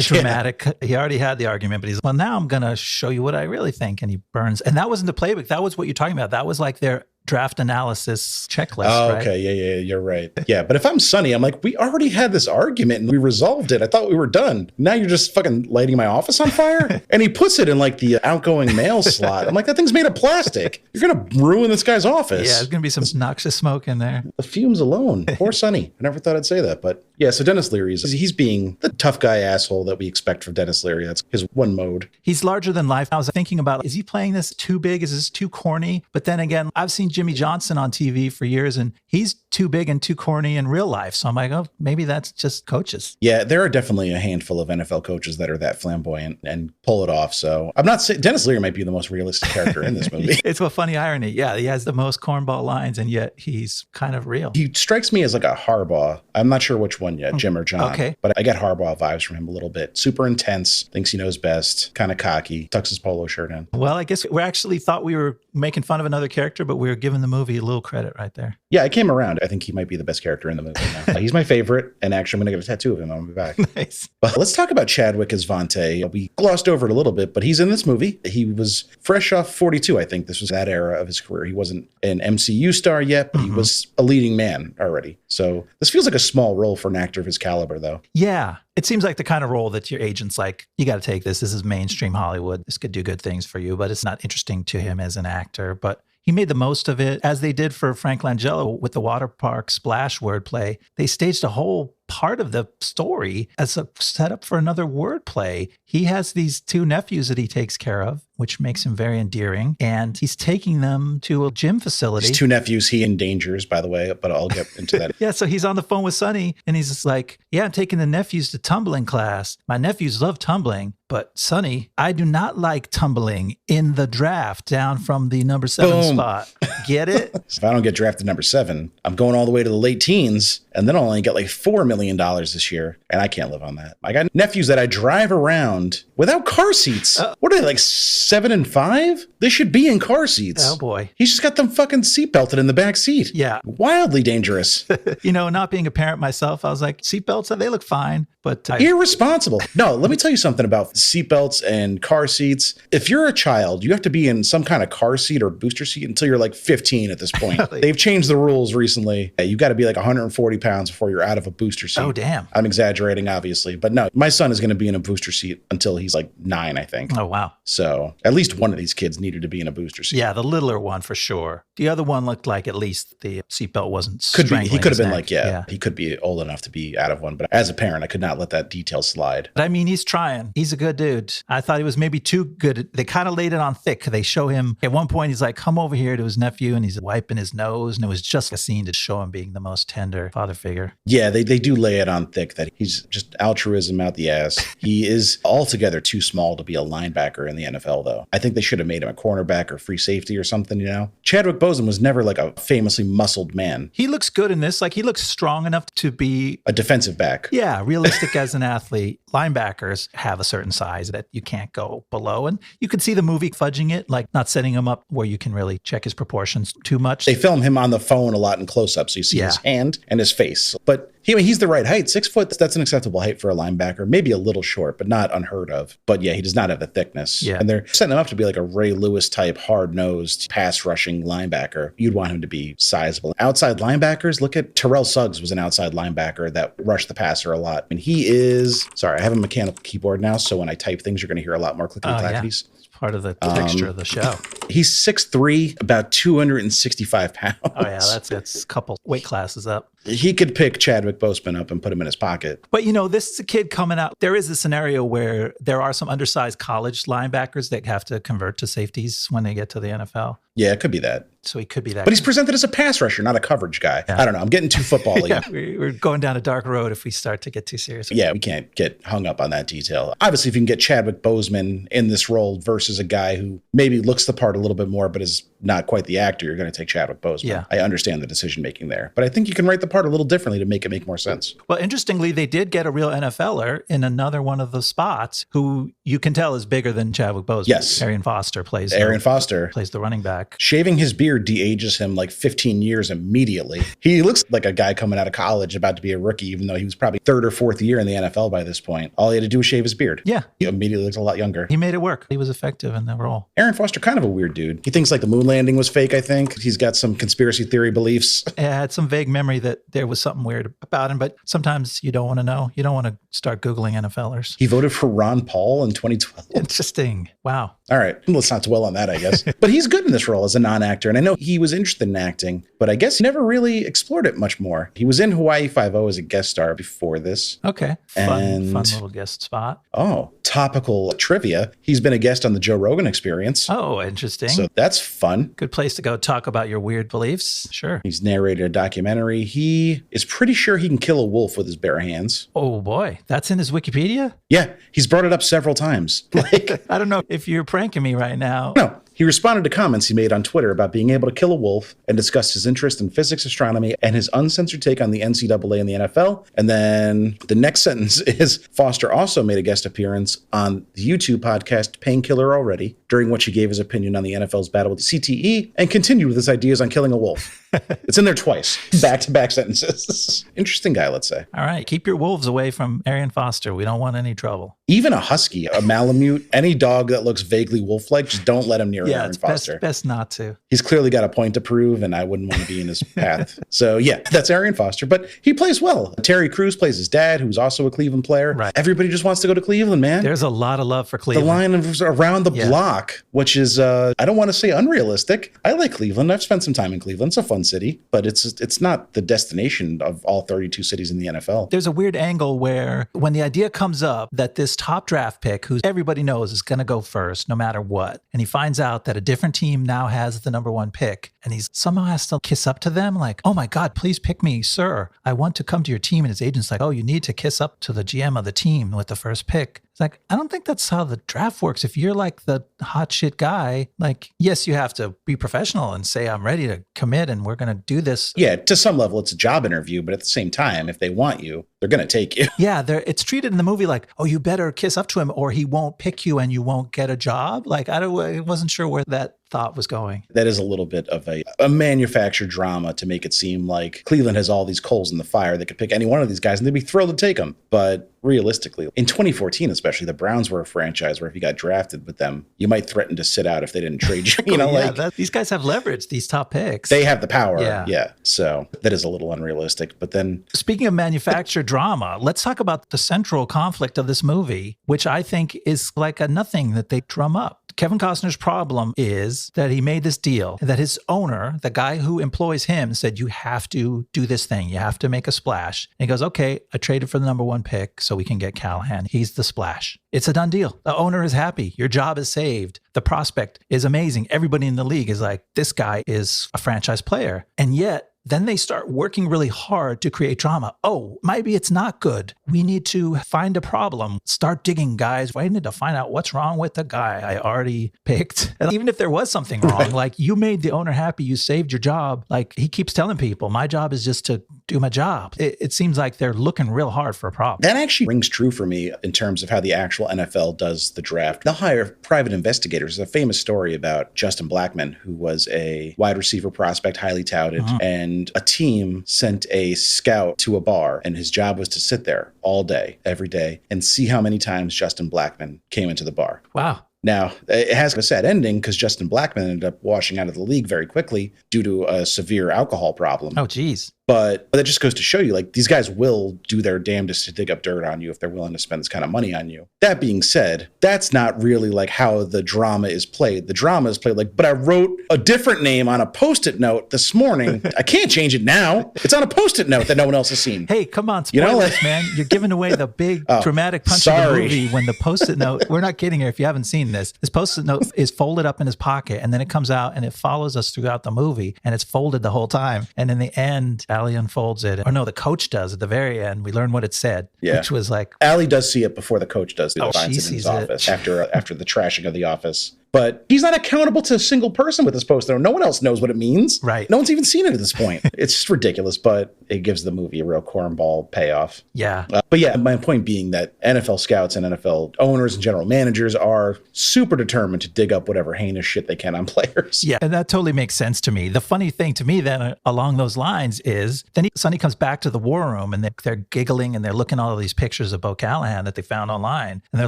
dramatic. Yeah. He already had the argument, but he's, well, now I'm going to show you what I really think. And he burns. And that wasn't the playbook. That was what you're talking about. That was like their draft analysis checklist. Oh, right? okay. Yeah, you're right. Yeah, but if I'm Sonny, I'm like, we already had this argument and we resolved it. I thought we were done. Now you're just fucking lighting my office on fire? And he puts it in like the outgoing mail slot. I'm like, that thing's made of plastic. You're going to ruin this guy's office. Yeah, there's going to be some noxious smoke in there. The fumes alone. Poor Sonny. I never thought I'd say that. But yeah, so Denis Leary, he's being the tough guy asshole that we expect from Denis Leary. That's his one mode. He's larger than life. I was thinking about, is he playing this too big? Is this too corny? But then again, I've seen Jimmy Johnson on TV for years, and he's too big and too corny in real life. So I'm like, oh, maybe that's just coaches. Yeah, there are definitely a handful of NFL coaches that are that flamboyant and pull it off. So I'm not saying Denis Leary might be the most realistic character in this movie. It's a funny irony. Yeah, he has the most cornball lines, and yet he's kind of real. He strikes me as like a Harbaugh. I'm not sure which one yet, Jim or John. Okay. But I get Harbaugh vibes from him a little bit. Super intense, thinks he knows best, kind of cocky, tucks his polo shirt in. Well, I guess we actually thought we were making fun of another character, but we were giving the movie a little credit right there. Yeah, I came around. I think he might be the best character in the movie now. He's my favorite, and actually I'm going to get a tattoo of him on my back. Nice. But let's talk about Chadwick Asvante. We glossed over it a little bit, but he's in this movie. He was fresh off 42, I think. This was that era of his career. He wasn't an MCU star yet, but he was a leading man already. So this feels like a small role for an actor of his caliber, though. Yeah. It seems like the kind of role that your agent's like, you got to take this. This is mainstream Hollywood. This could do good things for you, but it's not interesting to him as an actor. But he made the most of it, as they did for Frank Langella with the water park splash wordplay. They staged a whole part of the story as a setup for another wordplay. He has these two nephews that he takes care of, which makes him very endearing. And he's taking them to a gym facility. These two nephews he endangers, by the way, but I'll get into that. Yeah, so he's on the phone with Sonny, and he's just like, yeah, I'm taking the nephews to tumbling class. My nephews love tumbling, but Sonny, I do not like tumbling in the draft down from the number 7 spot. Get it? If I don't get drafted number 7, I'm going all the way to the late teens, and then I'll only get like $4 million this year, and I can't live on that. I got nephews that I drive around without car seats. What are they, like 7 and 5? They should be in car seats. Oh, boy. He's just got them fucking seatbelted in the back seat. Yeah. Wildly dangerous. You know, not being a parent myself, I was like, seatbelts, they look fine, but irresponsible. No, let me tell you something about seatbelts and car seats. If you're a child, you have to be in some kind of car seat or booster seat until you're like 15 at this point. Really? They've changed the rules recently. You've got to be like 140 pounds before you're out of a booster seat. Oh, damn. I'm exaggerating, obviously. But no, my son is going to be in a booster seat until he's like 9, I think. Oh, wow. So at least one of these kids needed to be in a booster seat. Yeah, the littler one for sure. The other one looked like at least the seatbelt wasn't Could be. strangling He could have his been neck. like, yeah, he could be old enough to be out of one. But as a parent, I could not let that detail slide. But I mean, he's trying. He's a good dude. I thought he was maybe too good. They kind of laid it on thick. They show him at one point, he's like, come over here to his nephew, and he's wiping his nose. And it was just a scene to show him being the most tender father figure. Yeah, they do lay it on thick that he's just altruism out the ass. He is altogether too small to be a linebacker in the NFL, though. I think they should have made him a cornerback or free safety or something, you know? Chadwick Boseman was never like a famously muscled man. He looks good in this. Like, he looks strong enough to be A defensive back. yeah, realistic as an athlete. Linebackers have a certain size that you can't go below. And you could see the movie fudging it, like not setting him up where you can really check his proportions too much. They film him on the phone a lot in close-up, so you see his hand and his face. But he's the right height. 6 foot, that's an acceptable height for a linebacker. Maybe a little short, but not unheard of. But yeah, he does not have the thickness. Yeah. And they're setting him up to be like a Ray Lewis type, hard-nosed, pass-rushing linebacker. You'd want him to be sizable. Outside linebackers, look at Terrell Suggs was an outside linebacker that rushed the passer a lot. And he is, sorry, I have a mechanical keyboard now, so when I type things, you're going to hear a lot more clickety-clackities. It's part of the texture of the show. He's 6'3", about 265 pounds. Oh, yeah, that's a couple weight classes up. He could pick Chadwick Boseman up and put him in his pocket. But, this is a kid coming out. There is a scenario where there are some undersized college linebackers that have to convert to safeties when they get to the NFL. Yeah, it could be that. So he could be that. But he's presented as a pass rusher, not a coverage guy. Yeah. I don't know. I'm getting too football-y. Yeah, we're going down a dark road if we start to get too serious. Yeah, we can't get hung up on that detail. Obviously, if you can get Chadwick Boseman in this role versus a guy who maybe looks the part a little bit more but is not quite the actor, you're going to take Chadwick Boseman. Yeah. I understand the decision-making there. But I think you can write the part a little differently to make it make more sense. Well, interestingly, they did get a real NFLer in another one of the spots who you can tell is bigger than Chadwick Boseman. Yes. Arian Foster plays the running back. Shaving his beard de-ages him like 15 years immediately. He looks like a guy coming out of college about to be a rookie, even though he was probably third or fourth year in the NFL by this point. All he had to do was shave his beard. Yeah. He immediately looks a lot younger. He made it work. He was effective in the role. Arian Foster, kind of a weird dude. He thinks like the moon landing was fake, I think. He's got some conspiracy theory beliefs. I had some vague memory that there was something weird about him, but sometimes you don't want to know. You don't want to start Googling NFLers. He voted for Ron Paul in 2012. Interesting. Wow. All right. Let's not dwell on that, I guess. But he's good in this role as a non-actor. And I know he was interested in acting, but I guess he never really explored it much more. He was in Hawaii Five-0 as a guest star before this. Okay. Fun little guest spot. Oh, Topical Trivia. He's been a guest on the Joe Rogan Experience. Oh, interesting. So that's fun. Good place to go talk about your weird beliefs. Sure. He's narrated a documentary. He is pretty sure he can kill a wolf with his bare hands. Oh, boy. That's in his Wikipedia? Yeah. He's brought it up several times. Like, I don't know if you're pranking me right now. No. He responded to comments he made on Twitter about being able to kill a wolf and discussed his interest in physics, astronomy, and his uncensored take on the NCAA and the NFL. And then the next sentence is, Foster also made a guest appearance on the YouTube podcast Painkiller Already, during which he gave his opinion on the NFL's battle with CTE and continued with his ideas on killing a wolf. It's in there twice, back-to-back sentences. Interesting guy, let's say. All right. Keep your wolves away from Arian Foster. We don't want any trouble. Even a husky, a Malamute, any dog that looks vaguely wolf-like, just don't let him near Arian Foster. Best not to. He's clearly got a point to prove, and I wouldn't want to be in his path. So, yeah, that's Arian Foster, but he plays well. Terry Crews plays his dad, who's also a Cleveland player. Right. Everybody just wants to go to Cleveland, man. There's a lot of love for Cleveland. The line of around the block, which is, I don't want to say unrealistic. I like Cleveland. I've spent some time in Cleveland. It's a fun city, but it's not the destination of all 32 cities in the NFL. There's a weird angle where when the idea comes up that this top draft pick, who everybody knows is going to go first no matter what, and he finds out that a different team now has the number one pick, and he somehow has to kiss up to them like, oh my God, please pick me, sir. I want to come to your team. And his agent's like, oh, you need to kiss up to the GM of the team with the first pick. It's like, I don't think that's how the draft works. If you're like the hot shit guy, like, yes, you have to be professional and say, I'm ready to commit and we're going to do this. Yeah, to some level, it's a job interview, but at the same time, if they want you, they're going to take you. Yeah, it's treated in the movie like, oh, you better kiss up to him or he won't pick you and you won't get a job. Like, I wasn't sure where that thought was going. That is a little bit of a manufactured drama to make it seem like Cleveland has all these coals in the fire. They could pick any one of these guys and they'd be thrilled to take them. But realistically, in 2014 especially, the Browns were a franchise where if you got drafted with them, you might threaten to sit out if they didn't trade you. These guys have leverage, these top picks. They have the power. Yeah. So that is a little unrealistic. But then, speaking of manufactured drama, let's talk about the central conflict of this movie, which I think is like a nothing that they drum up. Kevin Costner's problem is that he made this deal, that his owner, the guy who employs him, said, you have to do this thing. You have to make a splash. And he goes, okay, I traded for the number one pick so we can get Callahan. He's the splash. It's a done deal. The owner is happy. Your job is saved. The prospect is amazing. Everybody in the league is like, this guy is a franchise player. And yet, then they start working really hard to create drama. Oh, maybe it's not good. We need to find a problem. Start digging, guys. I need to find out what's wrong with the guy I already picked. And even if there was something wrong, like you made the owner happy, you saved your job. Like he keeps telling people, my job is just to do my job. It seems like they're looking real hard for a problem. That actually rings true for me in terms of how the actual NFL does the draft. They'll hire private investigators. There's a famous story about Justin Blackmon, who was a wide receiver prospect, highly touted, and a team sent a scout to a bar, and his job was to sit there all day, every day, and see how many times Justin Blackmon came into the bar. Wow. Now, it has a sad ending because Justin Blackmon ended up washing out of the league very quickly due to a severe alcohol problem. Oh, geez. But that just goes to show you, like, these guys will do their damnedest to dig up dirt on you if they're willing to spend this kind of money on you. That being said, that's not really like how the drama is played. The drama is played like, but I wrote a different name on a Post-it note this morning. I can't change it now. It's on a Post-it note that no one else has seen. Hey, come on, spoilers, man. You're giving away the big dramatic punch of the movie when the Post-it note, we're not kidding here if you haven't seen this. This Post-it note is folded up in his pocket, and then it comes out and it follows us throughout the movie, and it's folded the whole time. And in the end, Allie unfolds it. Or no, the coach does at the very end. We learn what it said, which was like... Allie does see it before the coach does. She sees his office after the trashing of the office. But he's not accountable to a single person with this poster. No one else knows what it means. Right. No one's even seen it at this point. It's just ridiculous, but it gives the movie a real cornball payoff. Yeah. But yeah, my point being that NFL scouts and NFL owners and general managers are super determined to dig up whatever heinous shit they can on players. Yeah, and that totally makes sense to me. The funny thing to me then along those lines is then Sonny comes back to the war room and they're giggling and they're looking at all of these pictures of Bo Callahan that they found online. And they're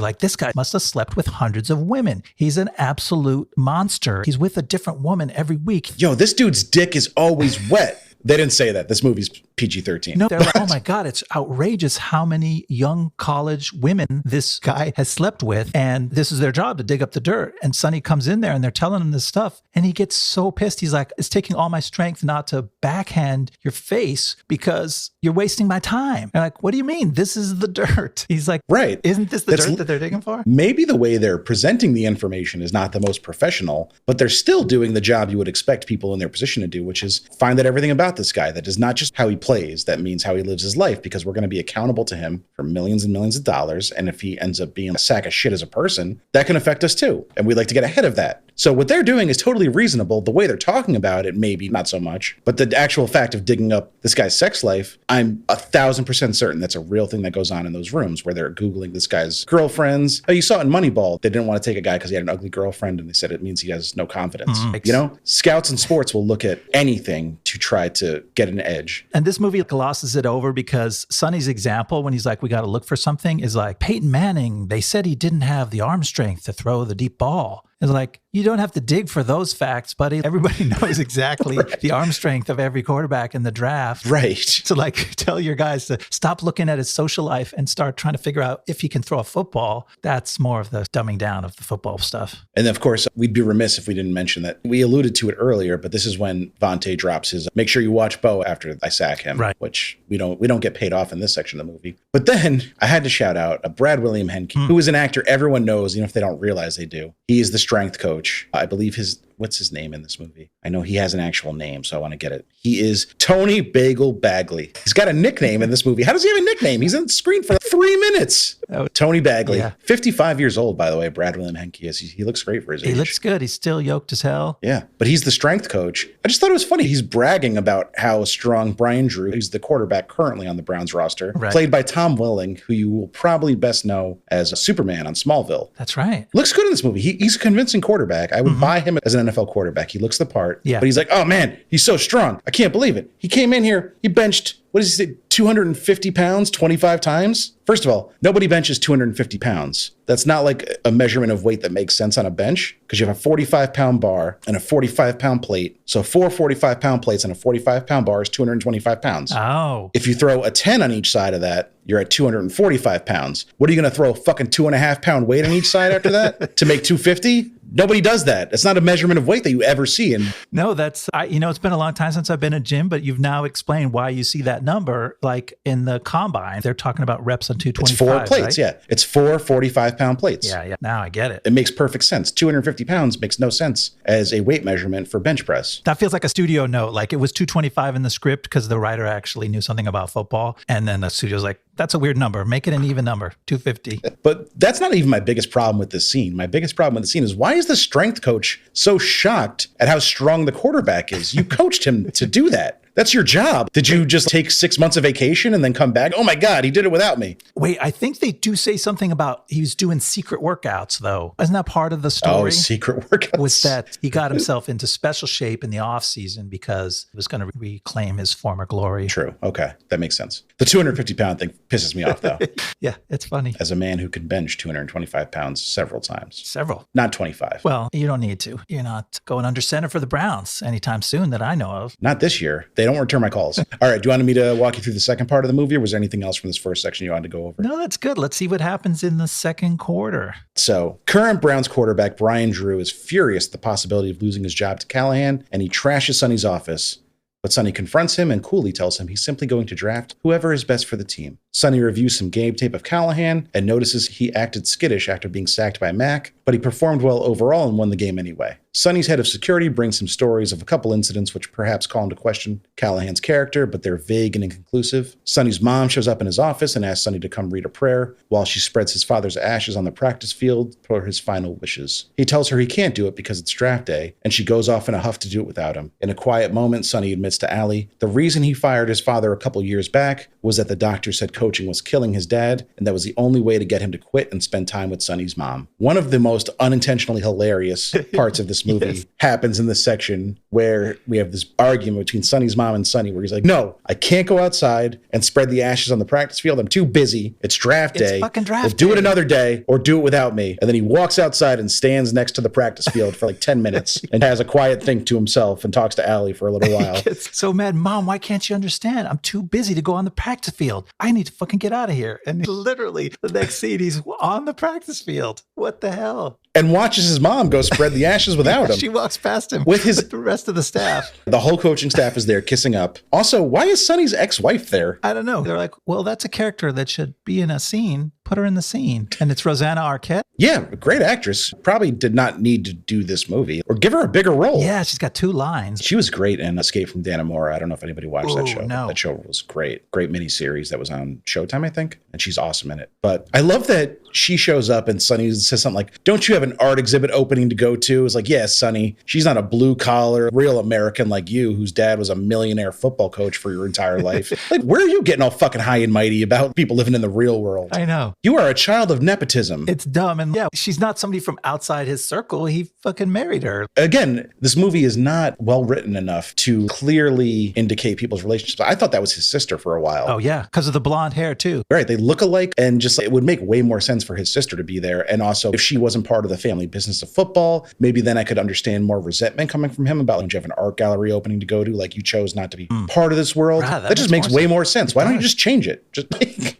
like, this guy must have slept with hundreds of women. He's an absolute monster. He's with a different woman every week. Yo, this dude's dick is always wet. They didn't say that. This movie's PG-13. No, they're like, oh my God, it's outrageous how many young college women this guy has slept with. And this is their job to dig up the dirt. And Sonny comes in there and they're telling him this stuff. And he gets so pissed. He's like, it's taking all my strength not to backhand your face because you're wasting my time. They're like, what do you mean? This is the dirt. He's like, right. Isn't this the dirt that they're digging for? Maybe the way they're presenting the information is not the most professional, but they're still doing the job you would expect people in their position to do, which is find out everything about this guy. That is not just how he plays. That means how he lives his life, because we're going to be accountable to him for millions and millions of dollars. And if he ends up being a sack of shit as a person, that can affect us too. And we'd like to get ahead of that. So what they're doing is totally reasonable. The way they're talking about it, maybe not so much, but the actual fact of digging up this guy's sex life, I'm 1,000% certain that's a real thing that goes on in those rooms where they're Googling this guy's girlfriends. Oh, you saw it in Moneyball. They didn't want to take a guy because he had an ugly girlfriend, and they said it means he has no confidence. You know, scouts in sports will look at anything to try to get an edge. And this movie glosses it over because Sonny's example, when he's like, we got to look for something, is like Peyton Manning. They said he didn't have the arm strength to throw the deep ball. It's like, you don't have to dig for those facts, buddy. Everybody knows exactly the arm strength of every quarterback in the draft. Right. So like, tell your guys to stop looking at his social life and start trying to figure out if he can throw a football. That's more of the dumbing down of the football stuff. And of course, we'd be remiss if we didn't mention that we alluded to it earlier, but this is when Vontae drops his, make sure you watch Bo after I sack him, right? Which we don't get paid off in this section of the movie. But then I had to shout out a Brad William Henke, who is an actor everyone knows, even if they don't realize they do. He is the strength coach. I believe what's his name in this movie? I know he has an actual name, so I want to get it. He is Tony Bagel Bagley. He's got a nickname in this movie. How does he have a nickname? He's on the screen for 3 minutes. Tony Bagley. Yeah. 55 years old, by the way, Brad William Henke is. He looks great for his age. He looks good. He's still yoked as hell. Yeah, but he's the strength coach. I just thought it was funny. He's bragging about how strong Brian Drew, who's the quarterback currently on the Browns roster, played by Tom Welling, who you will probably best know as a Superman on Smallville. That's right. Looks good in this movie. He's a convincing quarterback. I would buy him as an NFL quarterback. He looks the part. Yeah. But he's like, oh man, he's so strong. I can't believe it. He came in here, he benched, what does he say, 250 pounds 25 times? First of all, nobody benches 250 pounds. That's not like a measurement of weight that makes sense on a bench, because you have a 45-pound bar and a 45-pound plate. So 4 45-pound plates and a 45-pound bar is 225 pounds. Oh. If you throw a 10 on each side of that, you're at 245 pounds. What are you going to throw a fucking 2.5-pound weight on each side after that to make 250? Nobody does that. It's not a measurement of weight that you ever see. And no, it's been a long time since I've been in a gym, but you've now explained why you see that number. Like in the combine, they're talking about reps on 225. It's 4 plates, right? Yeah. It's 4 45-pound plates. Yeah. Now I get it. It makes perfect sense. 250 pounds makes no sense as a weight measurement for bench press. That feels like a studio note. Like it was 225 in the script because the writer actually knew something about football. And then the studio's like, that's a weird number. Make it an even number, 250. But that's not even my biggest problem with this scene. My biggest problem with the scene is, why is the strength coach so shocked at how strong the quarterback is? You coached him to do that. That's your job. Did you just take 6 months of vacation and then come back? Oh my God, he did it without me. Wait, I think they do say something about he was doing secret workouts, though. Isn't that part of the story? Oh, secret workouts. Was that he got himself into special shape in the off season because he was going to reclaim his former glory. True. Okay. That makes sense. The 250-pound thing pisses me off, though. Yeah, it's funny. As a man who can bench 225 pounds several times. Several. Not 25. Well, you don't need to. You're not going under center for the Browns anytime soon that I know of. Not this year. They They don't return my calls. All right. Do you want me to walk you through the second part of the movie, or was there anything else from this first section you wanted to go over? No, that's good. Let's see what happens in the second quarter. So, current Browns quarterback Brian Drew is furious at the possibility of losing his job to Callahan, and he trashes Sonny's office. But Sonny confronts him and coolly tells him he's simply going to draft whoever is best for the team. Sonny reviews some game tape of Callahan and notices he acted skittish after being sacked by Mac, but he performed well overall and won the game anyway. Sonny's head of security brings some stories of a couple incidents which perhaps call into question Callahan's character, but they're vague and inconclusive. Sonny's mom shows up in his office and asks Sonny to come read a prayer while she spreads his father's ashes on the practice field for his final wishes. He tells her he can't do it because it's draft day, and she goes off in a huff to do it without him. In a quiet moment, Sonny admits to Allie the reason he fired his father a couple years back was that the doctor said coaching was killing his dad, and that was the only way to get him to quit and spend time with Sonny's mom. One of the most unintentionally hilarious parts of this movie happens in this section where we have this argument between Sonny's mom and Sonny where he's like, no, I can't go outside and spread the ashes on the practice field. I'm too busy. It's draft day. It's fucking draft We'll do it another day or do it without me. And then he walks outside and stands next to the practice field for like 10 minutes and has a quiet think to himself and talks to Allie for a little while. It's so mad. Mom, why can't you understand? I'm too busy to go on the practice field. I need to fucking get out of here. And literally the next scene, he's on the practice field. What the hell? And watches his mom go spread the ashes without him. She walks past him with the rest of the staff. The whole coaching staff is there kissing up. Also, why is Sonny's ex-wife there? I don't know. They're like, well, that's a character that should be in a scene. Put her in the scene. And it's Rosanna Arquette. Yeah, great actress. Probably did not need to do this movie or give her a bigger role. Yeah, she's got 2 lines. She was great in Escape from Dannemora. I don't know if anybody watched that show. No. That show was great. Great miniseries that was on Showtime, I think. And she's awesome in it. But I love that she shows up and Sonny says something like, don't you have an art exhibit opening to go to? It's like, yeah, Sonny, she's not a blue collar, real American like you, whose dad was a millionaire football coach for your entire life. Like, where are you getting all fucking high and mighty about people living in the real world? I know. You are a child of nepotism. It's dumb. And yeah, she's not somebody from outside his circle. He fucking married her. Again, this movie is not well written enough to clearly indicate people's relationships. I thought that was his sister for a while. Oh, yeah. Because of the blonde hair, too. Right. They look alike, and just it would make way more sense for his sister to be there. And also, if she wasn't part of the family business of football, maybe then I could understand more resentment coming from him about, like, you have an art gallery opening to go to, like you chose not to be part of this world. Right, that just makes way more sense. Why don't you just change it? Just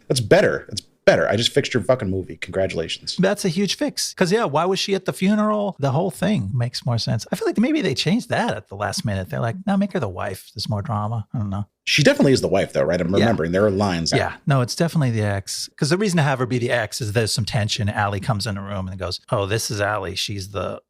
that's better. It's better. I just fixed your fucking movie. Congratulations. That's a huge fix. Because, yeah, why was she at the funeral? The whole thing makes more sense. I feel like maybe they changed that at the last minute. They're like, no, make her the wife. There's more drama. I don't know. She definitely is the wife, though, right? I'm remembering there are lines. Yeah, no, it's definitely the ex. Because the reason to have her be the ex is there's some tension. Allie comes in the room and goes, oh, this is Allie. She's the...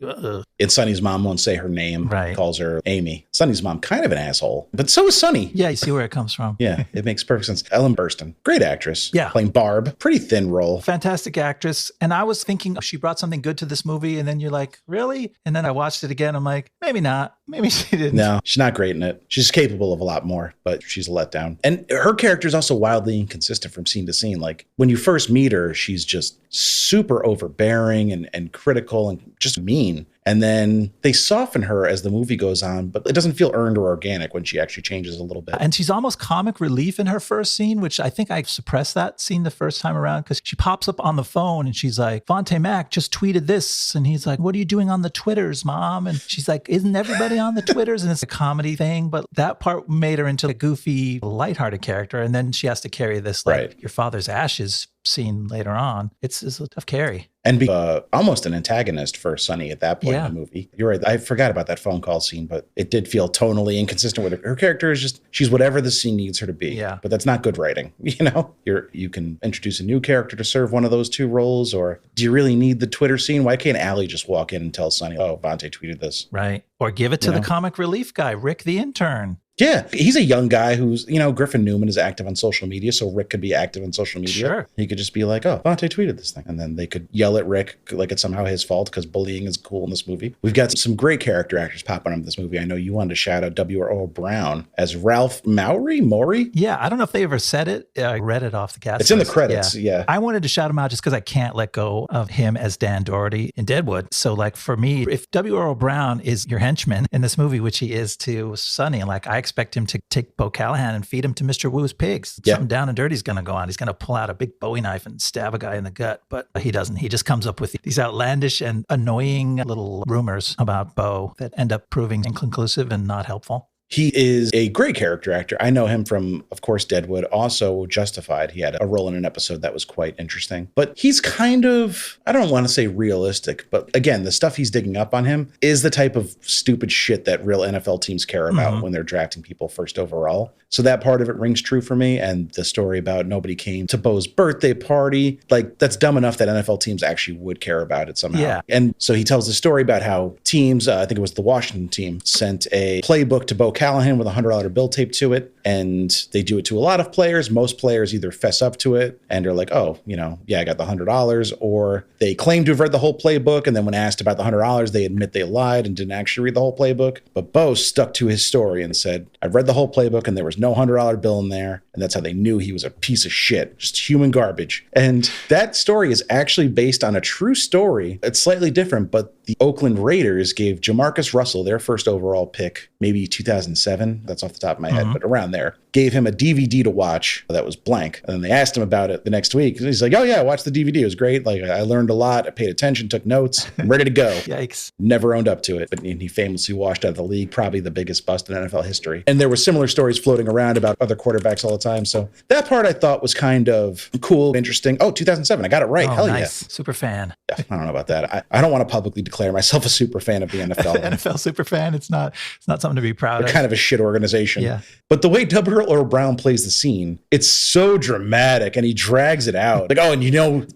And Sonny's mom won't say her name. Right. Calls her Amy. Sonny's mom, kind of an asshole. But so is Sonny. Yeah, you see where it comes from. Yeah, it makes perfect sense. Ellen Burstyn, great actress. Yeah. Playing Barb. Pretty thin role. Fantastic actress. And I was thinking she brought something good to this movie. And then you're like, really? And then I watched it again. I'm like, maybe not. Maybe she didn't. No, she's not great in it. She's capable of a lot more, but she's a letdown. And her character is also wildly inconsistent from scene to scene. Like, when you first meet her, she's just super overbearing and critical and just mean. And then they soften her as the movie goes on, but it doesn't feel earned or organic when she actually changes a little bit. And she's almost comic relief in her first scene, which I think I suppressed that scene the first time around because she pops up on the phone and she's like, Vontae Mac just tweeted this. And he's like, what are you doing on the Twitters, Mom? And she's like, isn't everybody on the Twitters? And it's a comedy thing. But that part made her into a goofy, lighthearted character. And then she has to carry this, like, right. Your father's ashes scene later on. It's a tough carry. And be almost an antagonist for Sonny at that point in the movie. You're right. I forgot about that phone call scene, but it did feel tonally inconsistent with her. Her character is just, she's whatever the scene needs her to be. Yeah. But that's not good writing. You know, you can introduce a new character to serve one of those two roles, or do you really need the Twitter scene? Why can't Allie just walk in and tell Sonny, oh, Vontae tweeted this? Right. Or give it to the comic relief guy, Rick the intern. Yeah, he's a young guy who's, Griffin Newman is active on social media, so Rick could be active on social media. Sure. He could just be like, oh, Vontae tweeted this thing. And then they could yell at Rick like it's somehow his fault because bullying is cool in this movie. We've got some great character actors popping up in this movie. I know you wanted to shout out W.R.O. Brown as Ralph Maury? Yeah, I don't know if they ever said it. I read it off the cast. It's in the credits, yeah. I wanted to shout him out just because I can't let go of him as Dan Doherty in Deadwood. So, like, for me, if W.R.O. Brown is your henchman in this movie, which he is to Sonny, like, I expect him to take Bo Callahan and feed him to Mr. Woo's pigs. Yeah. Something down and dirty is going to go on. He's going to pull out a big Bowie knife and stab a guy in the gut, but he doesn't. He just comes up with these outlandish and annoying little rumors about Bo that end up proving inconclusive and not helpful. He is a great character actor. I know him from, of course, Deadwood, also Justified. He had a role in an episode that was quite interesting. But he's kind of, I don't want to say realistic, but again, the stuff he's digging up on him is the type of stupid shit that real NFL teams care about when they're drafting people first overall. So that part of it rings true for me. And the story about nobody came to Bo's birthday party, like that's dumb enough that NFL teams actually would care about it somehow. Yeah. And so he tells the story about how teams, I think it was the Washington team, sent a playbook to Bo Callahan with a $100 bill taped to it. And they do it to a lot of players. Most players either fess up to it and are like, oh, I got the $100, or they claim to have read the whole playbook. And then when asked about the $100, they admit they lied and didn't actually read the whole playbook. But Bo stuck to his story and said, I read the whole playbook and there was no $100 bill in there. And that's how they knew he was a piece of shit, just human garbage. And that story is actually based on a true story. It's slightly different, but the Oakland Raiders gave Jamarcus Russell their first overall pick, maybe 2007. That's off the top of my head, but around there. Gave him a DVD to watch that was blank. And then they asked him about it the next week. And he's like, oh yeah, watch the DVD. It was great. Like I learned a lot. I paid attention, took notes. I'm ready to go. Yikes. Never owned up to it. But he famously washed out of the league, probably the biggest bust in NFL history. And there were similar stories floating around about other quarterbacks all the time. So that part I thought was kind of cool, interesting. Oh, 2007. I got it right. Hell nice. yeah. Super fan. Yeah, I don't know about that. I don't want to publicly declare myself a super fan of the NFL. NFL super fan. It's not something to be proud They're of. kind of a shit organization. Yeah. But the way W. Earl Brown plays the scene, it's so dramatic and he drags it out. Like, oh, and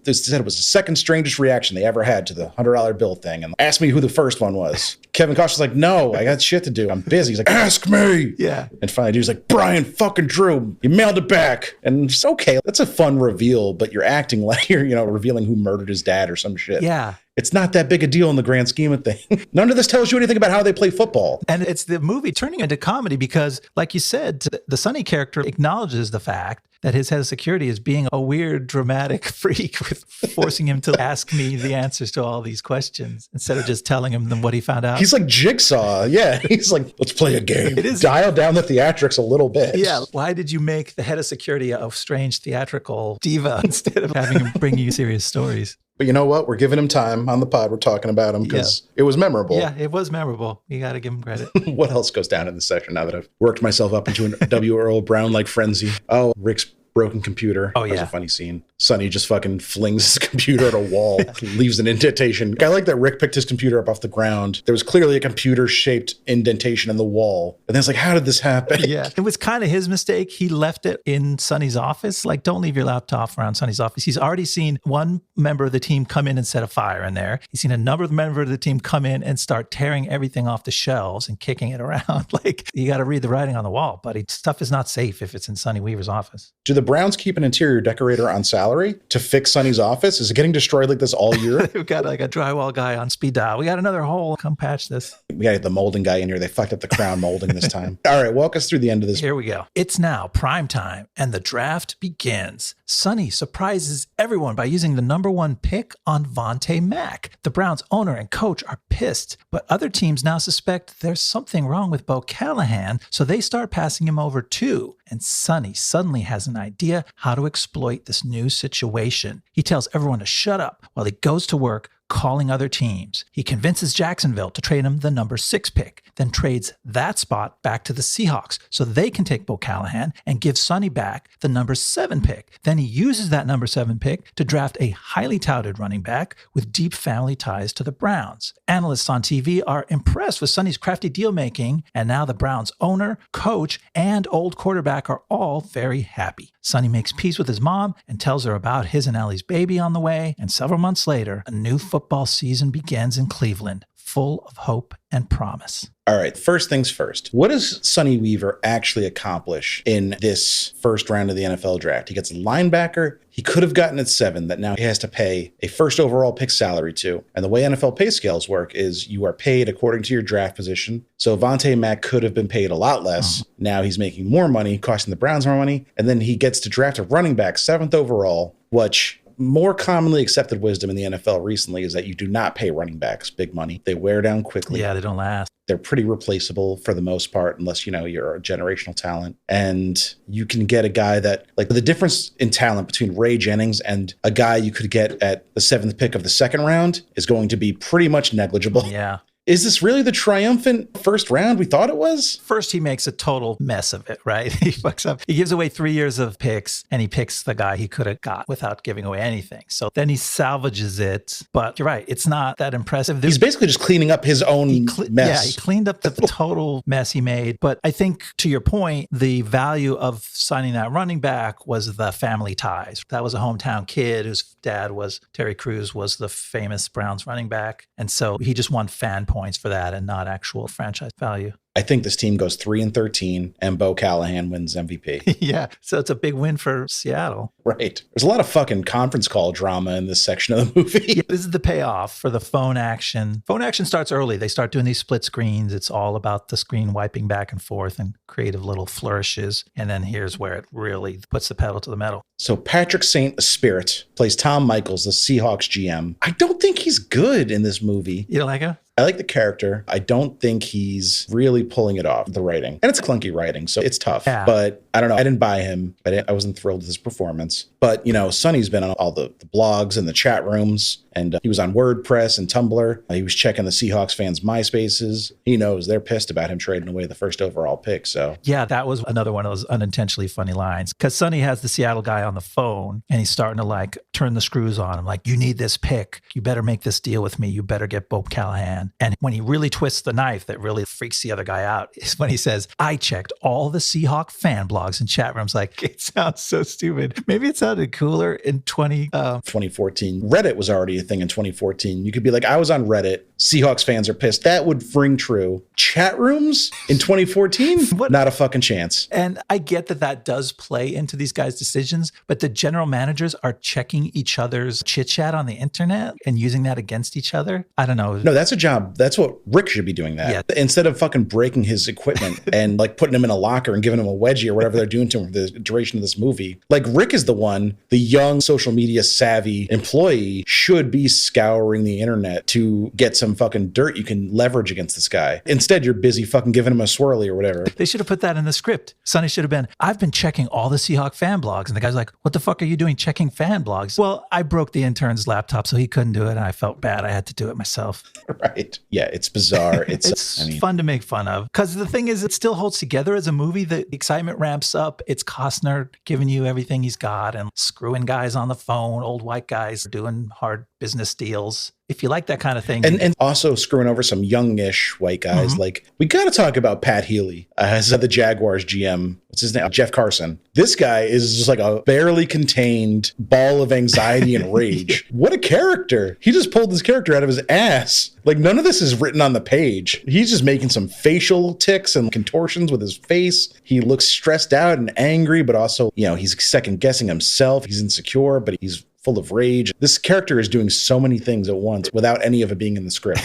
this said it was the second strangest reaction they ever had to the $100 bill thing. And asked me who the first one was. Kevin Costner's like, no, I got shit to do. I'm busy. He's like, ask me. Yeah. And finally, dude's like, Brian fucking Drew, you mailed it back. And it's okay. That's a fun reveal, but you're acting like you're, revealing who murdered his dad or some shit. Yeah. It's not that big a deal in the grand scheme of things. None of this tells you anything about how they play football. And it's the movie turning into comedy because, like you said, the Sonny character acknowledges the fact that his head of security is being a weird, dramatic freak with forcing him to ask me the answers to all these questions instead of just telling him what he found out. He's like Jigsaw. Yeah. He's like, let's play a game. It is. Dial down the theatrics a little bit. Yeah. Why did you make the head of security a strange theatrical diva instead of having him bring you serious stories? But you know what? We're giving him time on the pod. We're talking about him because it was memorable. Yeah, it was memorable. You got to give him credit. What else goes down in this section now that I've worked myself up into a W. Earl Brown-like frenzy? Oh, Rick's broken computer. Oh, yeah. That was a funny scene. Sonny just fucking flings his computer at a wall, leaves an indentation. I like that Rick picked his computer up off the ground. There was clearly a computer-shaped indentation in the wall. And then it's like, how did this happen? Yeah. It was kind of his mistake. He left it in Sonny's office. Like, don't leave your laptop around Sonny's office. He's already seen one member of the team come in and set a fire in there. He's seen another member of the team come in and start tearing everything off the shelves and kicking it around. Like, you got to read the writing on the wall, buddy. Stuff is not safe if it's in Sonny Weaver's office. Do the Browns keep an interior decorator on salary to fix Sonny's office? Is it getting destroyed like this all year? We've got like a drywall guy on speed dial. We got another hole. Come patch this. We got the molding guy in here. They fucked up the crown molding this time. All right, walk us through the end of this. Here we go. It's now prime time and the draft begins. Sonny surprises everyone by using the number 1 pick on Vontae Mack. The Browns owner and coach are pissed, but other teams now suspect there's something wrong with Bo Callahan, so they start passing him over too. And Sonny suddenly has an idea how to exploit this new situation. He tells everyone to shut up while he goes to work calling other teams. He convinces Jacksonville to trade him the number 6 pick, then trades that spot back to the Seahawks so they can take Bo Callahan and give Sonny back the number 7 pick. Then he uses that number 7 pick to draft a highly touted running back with deep family ties to the Browns. Analysts on TV are impressed with Sonny's crafty deal making, and now the Browns owner, coach, and old quarterback are all very happy. Sonny makes peace with his mom and tells her about his and Allie's baby on the way, and several months later, a new football season begins in Cleveland, full of hope and promise. All right, first things first. What does Sonny Weaver actually accomplish in this first round of the NFL draft? He gets a linebacker. He could have gotten at 7 that now he has to pay a first overall pick salary to. And the way NFL pay scales work is you are paid according to your draft position. So Vontae Mack could have been paid a lot less. Now he's making more money, costing the Browns more money. And then he gets to draft a running back 7th overall, which more commonly accepted wisdom in the NFL recently is that you do not pay running backs big money. They wear down quickly. Yeah, they don't last. They're pretty replaceable for the most part, unless, you're a generational talent. And you can get a guy that, like, the difference in talent between Ray Jennings and a guy you could get at the 7th pick of the second round is going to be pretty much negligible. Yeah. is this really the triumphant first round we thought it was? First, he makes a total mess of it, right? He fucks up. He gives away 3 years of picks, and he picks the guy he could have got without giving away anything. So then he salvages it. But you're right, it's not that impressive. He's basically just cleaning up his own mess. Yeah, he cleaned up the total mess he made. But I think, to your point, the value of signing that running back was the family ties. That was a hometown kid whose dad was Terry Crews, was the famous Browns running back. And so he just won fan points for that and not actual franchise value. I think this team goes 3-13 and Bo Callahan wins MVP. Yeah. So it's a big win for Seattle. Right. There's a lot of fucking conference call drama in this section of the movie. Yeah, this is the payoff for the phone action. Phone action starts early. They start doing these split screens. It's all about the screen wiping back and forth and creative little flourishes. And then here's where it really puts the pedal to the metal. So Patrick St. Spirit plays Tom Michaels, the Seahawks GM. I don't think he's good in this movie. You don't like him? I like the character. I don't think he's really pulling it off, the writing. And it's clunky writing, so it's tough. Yeah. But I don't know. I didn't buy him. I wasn't thrilled with his performance. But, you know, Sonny's been on all the blogs and the chat rooms. And he was on WordPress and Tumblr. He was checking the Seahawks fans' MySpaces. He knows they're pissed about him trading away the first overall pick. So yeah, that was another one of those unintentionally funny lines. Because Sonny has the Seattle guy on the phone and he's starting to like turn the screws on him. Like, you need this pick. You better make this deal with me. You better get Bo Callahan. And when he really twists the knife that really freaks the other guy out is when he says, I checked all the Seahawk fan blogs and chat rooms. Like, it sounds so stupid. Maybe it sounded cooler in 2014. Reddit was already a thing in 2014. You could be like, I was on Reddit. Seahawks fans are pissed. That would ring true. Chat rooms in 2014? Not a fucking chance. And I get that does play into these guys' decisions, but the general managers are checking each other's chit chat on the internet and using that against each other. I don't know. No, that's a job. That's what Rick should be doing that. Yeah. Instead of fucking breaking his equipment and like putting him in a locker and giving him a wedgie or whatever they're doing to him for the duration of this movie. Like, Rick is the one, the young social media savvy employee should be scouring the internet to get some fucking dirt you can leverage against this guy. Instead, you're busy fucking giving him a swirly or whatever. They should have put that in the script. Sonny should have been, I've been checking all the Seahawk fan blogs. And the guy's like, what the fuck are you doing checking fan blogs? Well, I broke the intern's laptop, so he couldn't do it. And I felt bad. I had to do it myself. Right. Yeah, it's bizarre. It's fun to make fun of. Because the thing is, it still holds together as a movie. The excitement ramps up. It's Costner giving you everything he's got and screwing guys on the phone, old white guys doing hard business deals. If you like that kind of thing. And also screwing over some youngish white guys. Mm-hmm. Like, we got to talk about Pat Healy as the Jaguars GM. What's his name? Jeff Carson. This guy is just like a barely contained ball of anxiety and rage. Yeah. What a character. He just pulled this character out of his ass. Like, none of this is written on the page. He's just making some facial tics and contortions with his face. He looks stressed out and angry, but also, you know, he's second guessing himself. He's insecure, but he's full of rage. This character is doing so many things at once without any of it being in the script.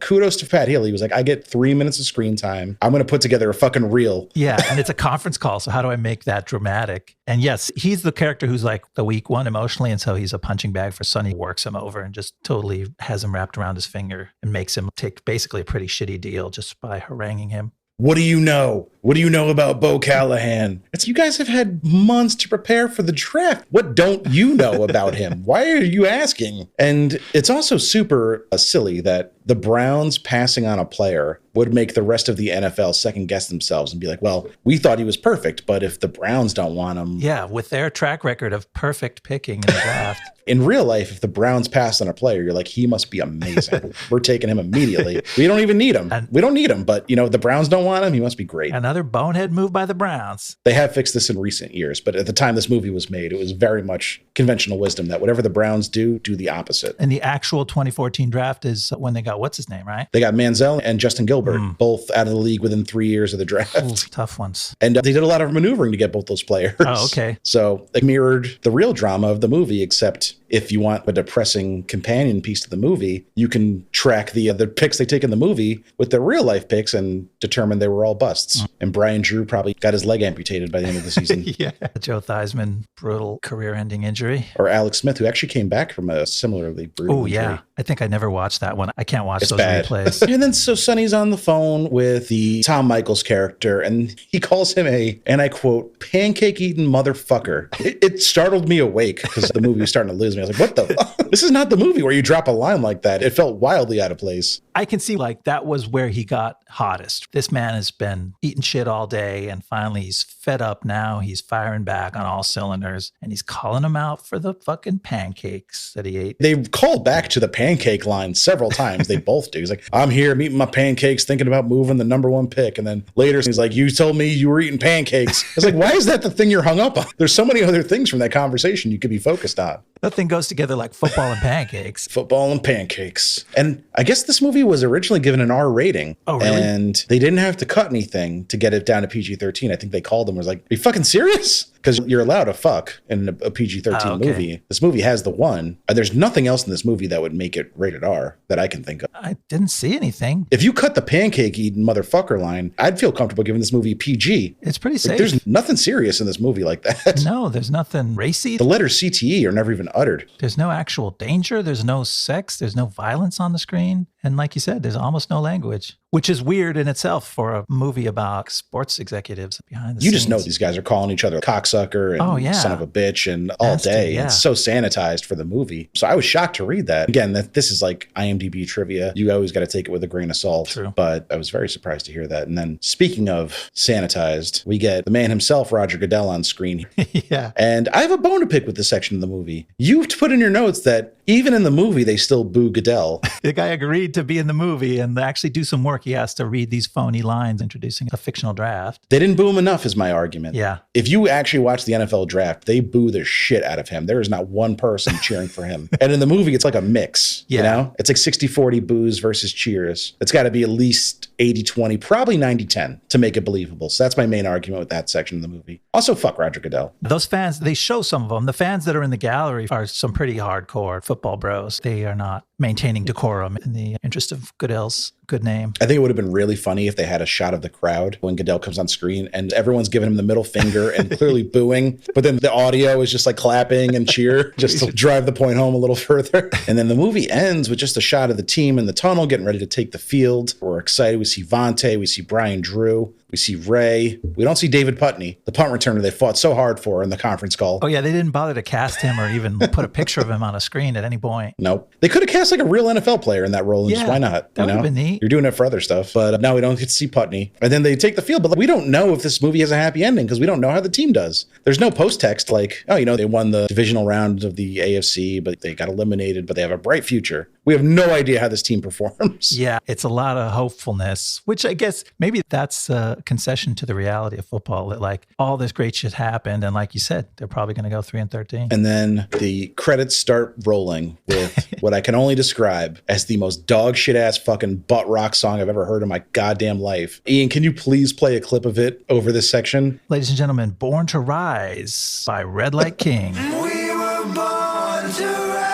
Kudos to Pat Healy. He was like, I get 3 minutes of screen time. I'm going to put together a fucking reel. Yeah, and it's a conference call, so how do I make that dramatic? And yes, he's the character who's like the weak one emotionally, and so he's a punching bag for Sonny. Works him over and just totally has him wrapped around his finger and makes him take basically a pretty shitty deal just by haranguing him. What do you know? What do you know about Bo Callahan? It's, you guys have had months to prepare for the draft. What don't you know about him? Why are you asking? And it's also super silly that the Browns passing on a player would make the rest of the NFL second guess themselves and be like, well, we thought he was perfect, but if the Browns don't want him. Yeah, with their track record of perfect picking in the draft. In real life, if the Browns pass on a player, you're like, he must be amazing. We're taking him immediately. We don't even need him. We don't need him, but, you know, the Browns don't want him. He must be great. Another bonehead move by the Browns. They have fixed this in recent years, but at the time this movie was made, it was very much conventional wisdom that whatever the Browns do the opposite. And the actual 2014 draft is when they got, what's his name, right? They got Manziel and Justin Gilbert, both out of the league within 3 years of the draft. Ooh, tough ones. And they did a lot of maneuvering to get both those players. Oh, okay. So it mirrored the real drama of the movie, except if you want a depressing companion piece to the movie, you can track the picks they take in the movie with their real life picks and determine they were all busts. And Brian Drew probably got his leg amputated by the end of the season. Yeah. Joe Theismann, brutal career-ending injury. Or Alex Smith, who actually came back from a similarly brutal injury. Yeah. I think I never watched that one. I can't watch those bad replays. And then so Sonny's on the phone with the Tom Michaels character, and he calls him and I quote, pancake-eating motherfucker. It startled me awake because the movie was starting to lose me. I was like, what the fuck? This is not the movie where you drop a line like that. It felt wildly out of place. I can see like that was where he got hottest. This man has been eating shit all day and finally he's fed up now. He's firing back on all cylinders and he's calling him out for the fucking pancakes that he ate. They called back to the pancake line several times. They both do. He's like, I'm here, I'm eating my pancakes, thinking about moving the number one pick. And then later he's like, you told me you were eating pancakes. It's like, why is that the thing you're hung up on? There's so many other things from that conversation you could be focused on. Nothing goes together like football and pancakes. Football and pancakes. And I guess this movie was originally given an R rating. Oh, really? And they didn't have to cut anything to get it down to PG-13. I think they called them was like, are you fucking serious? Because you're allowed to fuck in a PG-13 movie. This movie has the one. There's nothing else in this movie that would make it rated R that I can think of. I didn't see anything. If you cut the pancake eating motherfucker line, I'd feel comfortable giving this movie PG. It's pretty safe. Like, there's nothing serious in this movie like that. No, there's nothing racy. The letters CTE are never even uttered. There's no actual danger. There's no sex. There's no violence on the screen. And like you said, there's almost no language, which is weird in itself for a movie about sports executives behind the scenes. You just know these guys are calling each other cocksucker and son of a bitch and all day. It's so sanitized for the movie. So I was shocked to read that. Again, that this is like IMDb trivia. You always got to take it with a grain of salt. True. But I was very surprised to hear that. And then speaking of sanitized, we get the man himself, Roger Goodell, on screen. Yeah. And I have a bone to pick with this section of the movie. You've put in your notes that even in the movie, they still boo Goodell. The guy agreed to be in the movie and actually do some work. He has to read these phony lines introducing a fictional draft. They didn't boo him enough is my argument. Yeah. If you actually watch the NFL draft, they boo the shit out of him. There is not one person cheering for him. And in the movie, it's like a mix, you know? It's like 60-40 boos versus cheers. It's got to be at least 80-20, probably 90-10 to make it believable. So that's my main argument with that section of the movie. Also, fuck Roger Goodell. Those fans, they show some of them. The fans that are in the gallery are some pretty hardcore football bros. They are not maintaining decorum in the interest of Goodell's good name. I think it would have been really funny if they had a shot of the crowd when Goodell comes on screen and everyone's giving him the middle finger and clearly booing, but then the audio is just like clapping and cheer just to drive the point home a little further. And then the movie ends with just a shot of the team in the tunnel getting ready to take the field. We're excited. We see Vontae. We see Brian Drew. We see Ray. We don't see David Putney, the punt returner they fought so hard for in the conference call. Oh, yeah. They didn't bother to cast him or even put a picture of him on a screen at any point. Nope. They could have cast like a real NFL player in that role. And just why not? That would have been neat. You're doing it for other stuff. But now we don't get to see Putney. And then they take the field. But we don't know if this movie has a happy ending because we don't know how the team does. There's no post-text like, oh, they won the divisional round of the AFC, but they got eliminated, but they have a bright future. We have no idea how this team performs. Yeah, it's a lot of hopefulness, which I guess maybe that's a concession to the reality of football, that like all this great shit happened. And like you said, they're probably going to go 3-13. And then the credits start rolling with what I can only describe as the most dog shit ass fucking butt rock song I've ever heard in my goddamn life. Ian, can you please play a clip of it over this section? Ladies and gentlemen, Born to Rise by Red Light King. We were born to rise.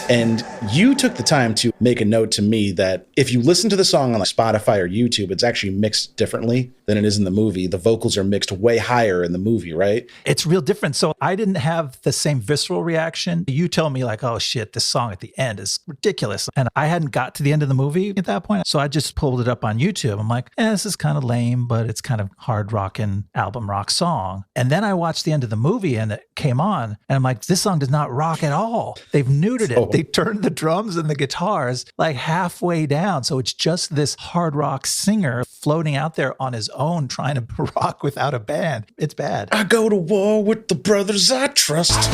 And you took the time to make a note to me that if you listen to the song on like Spotify or YouTube, it's actually mixed differently than it is in the movie. The vocals are mixed way higher in the movie, right? It's real different. So I didn't have the same visceral reaction. You tell me like, oh shit, this song at the end is ridiculous. And I hadn't got to the end of the movie at that point. So I just pulled it up on YouTube. I'm like, this is kind of lame, but it's kind of hard rockin' album rock song. And then I watched the end of the movie and it came on and I'm like, this song does not rock at all. They've neutered it. They turned the drums and the guitars like halfway down. So it's just this hard rock singer floating out there on his own, trying to rock without a band. It's bad. I go to war with the brothers I trust.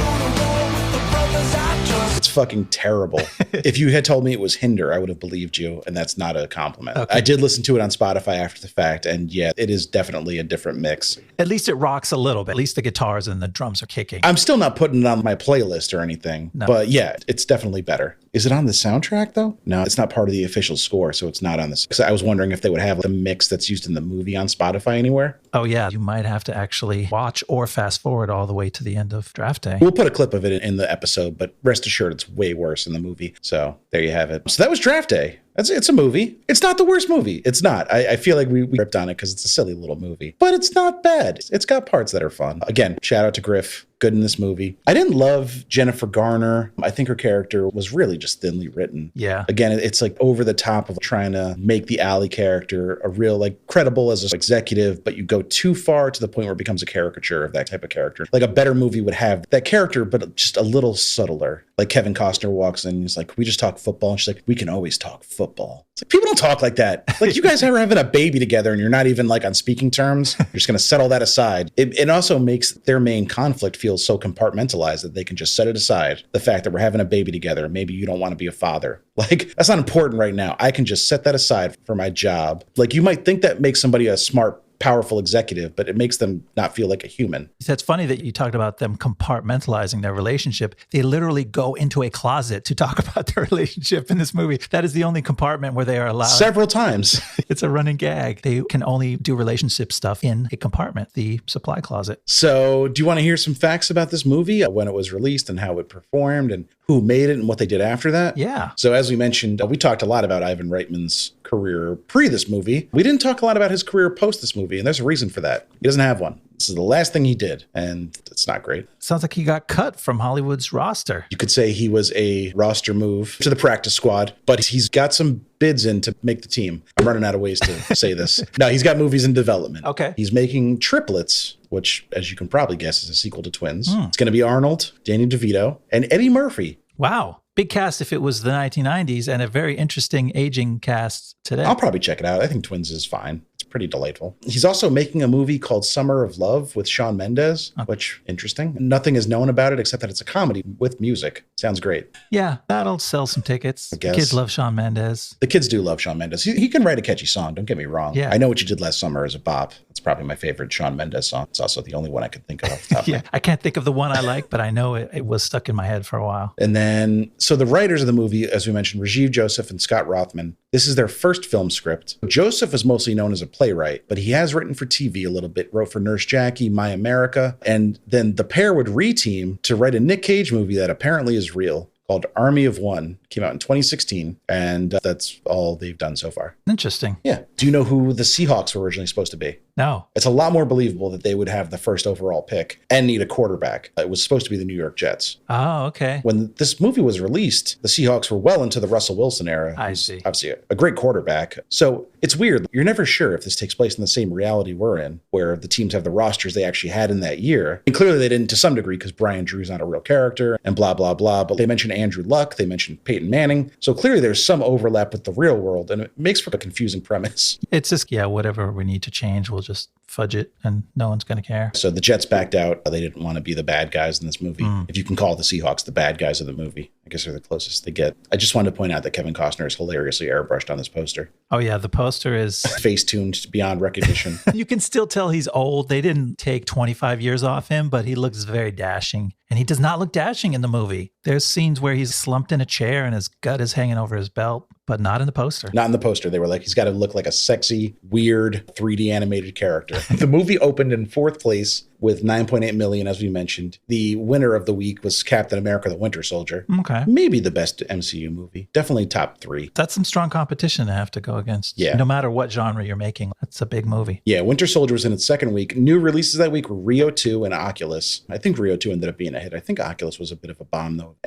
It's fucking terrible. If you had told me it was Hinder, I would have believed you, and that's not a compliment. Okay. I did listen to it on Spotify after the fact, and yeah, it is definitely a different mix. At least it rocks a little bit. At least the guitars and the drums are kicking. I'm still not putting it on my playlist or anything, but yeah, it's definitely better. Is it on the soundtrack though? No, it's not part of the official score, so it's not on this. Because I was wondering if they would have the mix that's used in the movie on Spotify anywhere. Oh yeah, you might have to actually watch or fast forward all the way to the end of draft day. We'll put a clip of it in the episode, but rest assured it's way worse in the movie. So there you have it. So that was draft day. It's a movie. It's not the worst movie. It's not. I feel like we ripped on it because it's a silly little movie, but it's not bad. It's got parts that are fun. Again, shout out to Griff. Good in this movie. I didn't love Jennifer Garner. I think her character was really just thinly written. Yeah. Again, it's like over the top of trying to make the Allie character a real, like, credible as an executive, but you go too far to the point where it becomes a caricature of that type of character. Like a better movie would have that character, but just a little subtler. Like Kevin Costner walks in and he's like, "Can we just talk football?" And she's like, "We can always talk football." It's like, people don't talk like that. Like, you guys are having a baby together and you're not even like on speaking terms. You're just going to set all that aside. It also makes their main conflict feel so compartmentalized that they can just set it aside. The fact that we're having a baby together, maybe you don't want to be a father. Like, that's not important right now. I can just set that aside for my job. Like, you might think that makes somebody a smart, powerful executive, but it makes them not feel like a human. That's funny that you talked about them compartmentalizing their relationship. They literally go into a closet to talk about their relationship in this movie. That is the only compartment where they are allowed. Several times. It's a running gag. They can only do relationship stuff in a compartment, the supply closet. So do you want to hear some facts about this movie, when it was released and how it performed and who made it and what they did after that? Yeah. So as we mentioned, we talked a lot about Ivan Reitman's career pre this movie. We didn't talk a lot about his career post this movie, and there's a reason for that. He doesn't have one. This is the last thing he did, and it's not great. Sounds like he got cut from Hollywood's roster. You could say he was a roster move to the practice squad, but he's got some bids in to make the team. I'm running out of ways to say this. No, he's got movies in development. Okay. He's making Triplets, which, as you can probably guess, is a sequel to Twins. It's going to be Arnold, Danny DeVito, and Eddie Murphy. Wow. Big cast if it was the 1990s, and a very interesting aging cast today. I'll probably check it out. I think Twins is fine. It's pretty delightful. He's also making a movie called Summer of Love with Shawn Mendes, which, interesting. Nothing is known about it except that it's a comedy with music. Sounds great. Yeah, that'll sell some tickets. I guess. Kids love Shawn Mendes. The kids do love Shawn Mendes. He can write a catchy song, don't get me wrong. Yeah. I Know What You Did Last Summer is a bop. It's probably my favorite Shawn Mendes song. It's also the only one I could think of off the top of my Yeah, I can't think of the one I like, but I know it was stuck in my head for a while. And then, so the writers of the movie, as we mentioned, Rajiv Joseph and Scott Rothman, this is their first film script. Joseph is mostly known as a playwright, but he has written for TV a little bit, wrote for Nurse Jackie, My America, and then the pair would reteam to write a Nick Cage movie that apparently is real, called Army of One. Came out in 2016, and that's all they've done so far. Interesting. Yeah. Do you know who the Seahawks were originally supposed to be? No. It's a lot more believable that they would have the first overall pick and need a quarterback. It was supposed to be the New York Jets. Oh, okay. When this movie was released, the Seahawks were well into the Russell Wilson era. I see. Obviously a great quarterback. So it's weird. You're never sure if this takes place in the same reality we're in, where the teams have the rosters they actually had in that year. And clearly they didn't to some degree because Brian Drew's not a real character and blah, blah, blah. But they mentioned Andrew Luck. They mentioned Peyton Manning. So clearly there's some overlap with the real world, and it makes for a confusing premise. It's just, whatever we need to change, we'll just fudge it and no one's going to care. So the Jets backed out. They didn't want to be the bad guys in this movie. If you can call the Seahawks the bad guys of the movie, I guess they're the closest they get. I just wanted to point out that Kevin Costner is hilariously airbrushed on this poster. Oh, yeah. The poster is... Face-tuned beyond recognition. You can still tell he's old. They didn't take 25 years off him, but he looks very dashing. And he does not look dashing in the movie. There's scenes where he's slumped in a chair and his gut is hanging over his belt, but not in the poster. Not in the poster. They were like, he's got to look like a sexy, weird, 3D animated character. The movie opened in fourth place with 9.8 million, as we mentioned. The winner of the week was Captain America: The Winter Soldier. Okay. Maybe the best MCU movie. Definitely top 3. That's some strong competition to have to go against. Yeah. No matter what genre you're making, that's a big movie. Yeah, Winter Soldier was in its second week. New releases that week were Rio 2 and Oculus. I think Rio 2 ended up being a hit. I think Oculus was a bit of a bomb, though.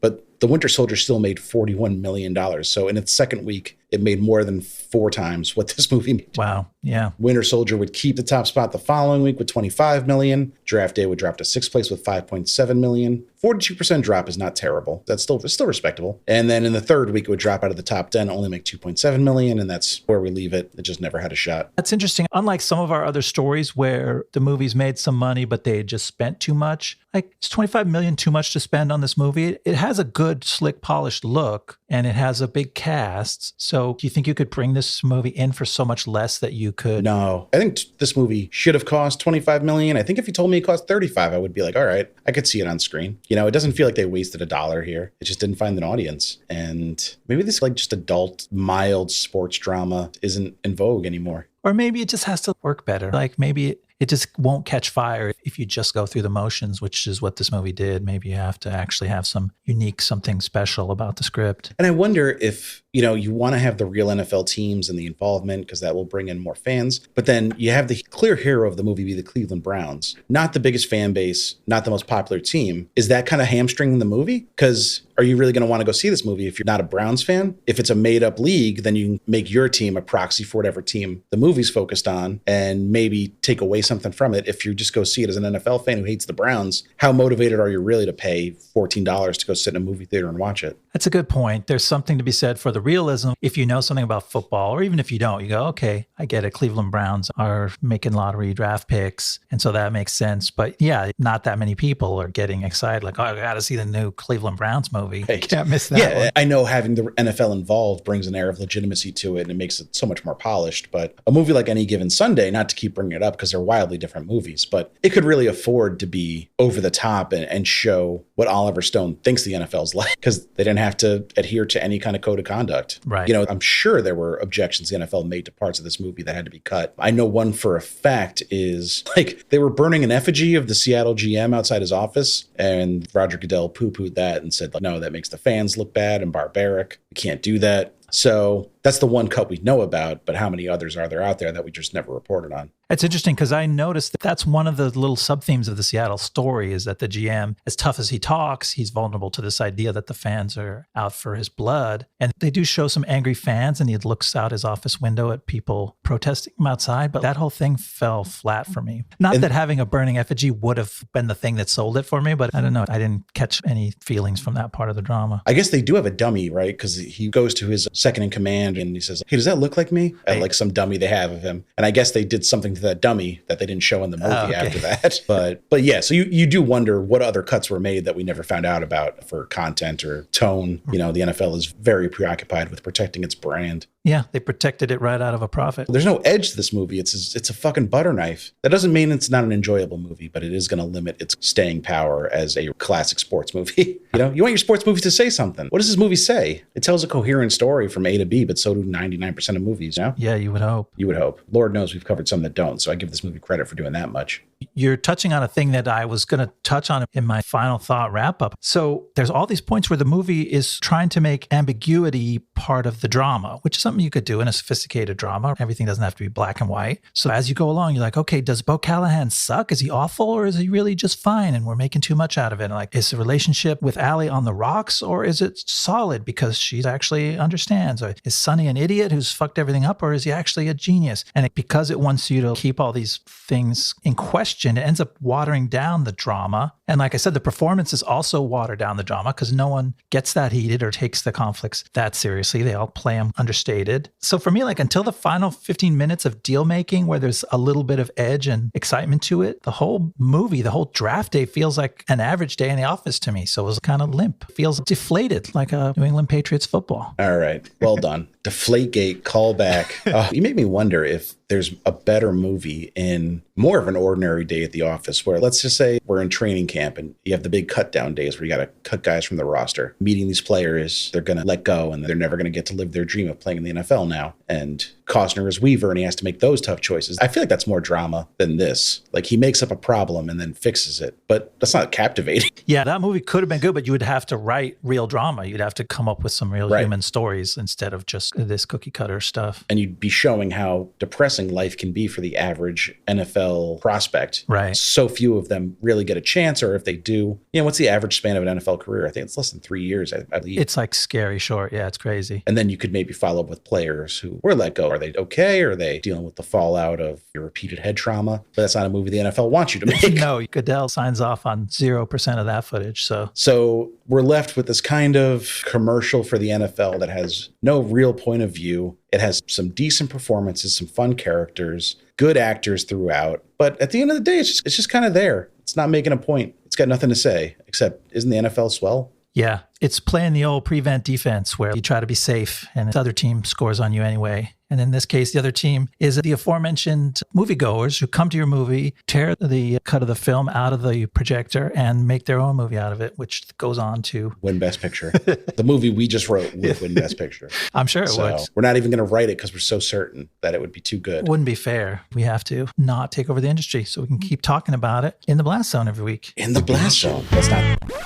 But The Winter Soldier still made $41 million. So in its second week, it made more than 4 times what this movie made. Wow. Yeah. Winter Soldier would keep the top spot the following week with 25 million. Draft Day would drop to 6th place with 5.7 million. 42% drop is not terrible. It's still respectable. And then in the third week, it would drop out of the top 10, only make 2.7 million. And that's where we leave it. It just never had a shot. That's interesting. Unlike some of our other stories where the movies made some money, but they just spent too much. Like, is 25 million too much to spend on this movie? It has a good, slick, polished look, and it has a big cast. So do you think you could bring this movie in for so much less that you could? No, I think this movie should have cost 25 million. I think if you told me it cost 35, I would be like, all right, I could see it on screen. You know, it doesn't feel like they wasted $1 here. It just didn't find an audience. And maybe this like just adult, mild sports drama isn't in vogue anymore. Or maybe it just has to work better. Like maybe it just won't catch fire if you just go through the motions, which is what this movie did. Maybe you have to actually have some unique, something special about the script. And I wonder if, you want to have the real NFL teams and the involvement because that will bring in more fans. But then you have the clear hero of the movie be the Cleveland Browns. Not the biggest fan base, not the most popular team. Is that kind of hamstringing the movie? Because are you really going to want to go see this movie if you're not a Browns fan? If it's a made-up league, then you can make your team a proxy for whatever team the movie's focused on and maybe take away something from it. If you just go see it as an NFL fan who hates the Browns, how motivated are you really to pay $14 to go sit in a movie theater and watch it? That's a good point. There's something to be said for the realism. If you know something about football, or even if you don't, you go, okay, I get it. Cleveland Browns are making lottery draft picks. And so that makes sense. But yeah, not that many people are getting excited. Like, oh, I got to see the new Cleveland Browns movie. Right. Can't miss that one. I know having the NFL involved brings an air of legitimacy to it and it makes it so much more polished. But a movie like Any Given Sunday, not to keep bringing it up because they're wildly different movies, but it could really afford to be over the top and show what Oliver Stone thinks the NFL's like because they didn't have to adhere to any kind of code of conduct. Right. I'm sure there were objections the NFL made to parts of this movie that had to be cut. I know one for a fact is like they were burning an effigy of the Seattle GM outside his office and Roger Goodell poo-pooed that and said, like, no, that makes the fans look bad and barbaric. We can't do that. So that's the one cut we know about, but how many others are there out there that we just never reported on? It's interesting because I noticed that that's one of the little sub-themes of the Seattle story is that the GM, as tough as he talks, he's vulnerable to this idea that the fans are out for his blood. And they do show some angry fans and he looks out his office window at people protesting him outside. But that whole thing fell flat for me. Not that having a burning effigy would have been the thing that sold it for me, but I don't know. I didn't catch any feelings from that part of the drama. I guess they do have a dummy, right? Because he goes to his second in command and he says, hey, does that look like me? Like some dummy they have of him. And I guess they did something to that dummy that they didn't show in the movie after that. But yeah, so you do wonder what other cuts were made that we never found out about for content or tone. The NFL is very preoccupied with protecting its brand. Yeah, they protected it right out of a profit. There's no edge to this movie. It's a fucking butter knife. That doesn't mean it's not an enjoyable movie, but it is going to limit its staying power as a classic sports movie. You want your sports movies to say something. What does this movie say? It tells a coherent story from A to B, but so do 99% of movies, Yeah, you would hope. You would hope. Lord knows we've covered some that don't, so I give this movie credit for doing that much. You're touching on a thing that I was going to touch on in my final thought wrap up. So there's all these points where the movie is trying to make ambiguity part of the drama, which is something you could do in a sophisticated drama. Everything doesn't have to be black and white. So as you go along, you're like, okay, does Bo Callahan suck? Is he awful or is he really just fine? And we're making too much out of it. Like, is the relationship with Allie on the rocks or is it solid because she actually understands? Or is Sonny an idiot who's fucked everything up or is he actually a genius? And because it wants you to keep all these things in question, it ends up watering down the drama. And like I said, the performances also water down the drama because no one gets that heated or takes the conflicts that seriously. They all play them understated. So for me, like until the final 15 minutes of deal making where there's a little bit of edge and excitement to it, the whole movie, the whole draft day feels like an average day in the office to me. So it was kind of limp. It feels deflated like a New England Patriots football. All right. Well done. Deflategate callback. You made me wonder if there's a better movie in more of an ordinary day at the office where, let's just say we're in training camp and you have the big cut down days where you got to cut guys from the roster. Meeting these players, they're going to let go and they're never going to get to live their dream of playing in the NFL now. And Costner is Weaver and he has to make those tough choices. I feel like that's more drama than this. Like he makes up a problem and then fixes it, but that's not captivating. Yeah, that movie could have been good, but you would have to write real drama. You'd have to come up with some real human stories instead of just this cookie cutter stuff. And you'd be showing how depressing life can be for the average NFL prospect. Right. So few of them really get a chance, or if they do, what's the average span of an NFL career? I think it's less than 3 years, I believe. It's like scary short. Yeah, it's crazy. And then you could maybe follow up with players who were let go. Are they okay? Or are they dealing with the fallout of your repeated head trauma? But that's not a movie the NFL wants you to make. No, Goodell signs off on 0% of that footage. So we're left with this kind of commercial for the NFL that has no real point of view. It has some decent performances, some fun characters, good actors throughout. But at the end of the day, it's just kind of there. It's not making a point. It's got nothing to say, except isn't the NFL swell? Yeah, it's playing the old prevent defense where you try to be safe and the other team scores on you anyway. And in this case, the other team is the aforementioned moviegoers who come to your movie, tear the cut of the film out of the projector, and make their own movie out of it, which goes on to win Best Picture. The movie we just wrote would win Best Picture. I'm sure it would. We're not even going to write it because we're so certain that it would be too good. It wouldn't be fair. We have to not take over the industry so we can keep talking about it in the Blast Zone every week. In the Blast Zone.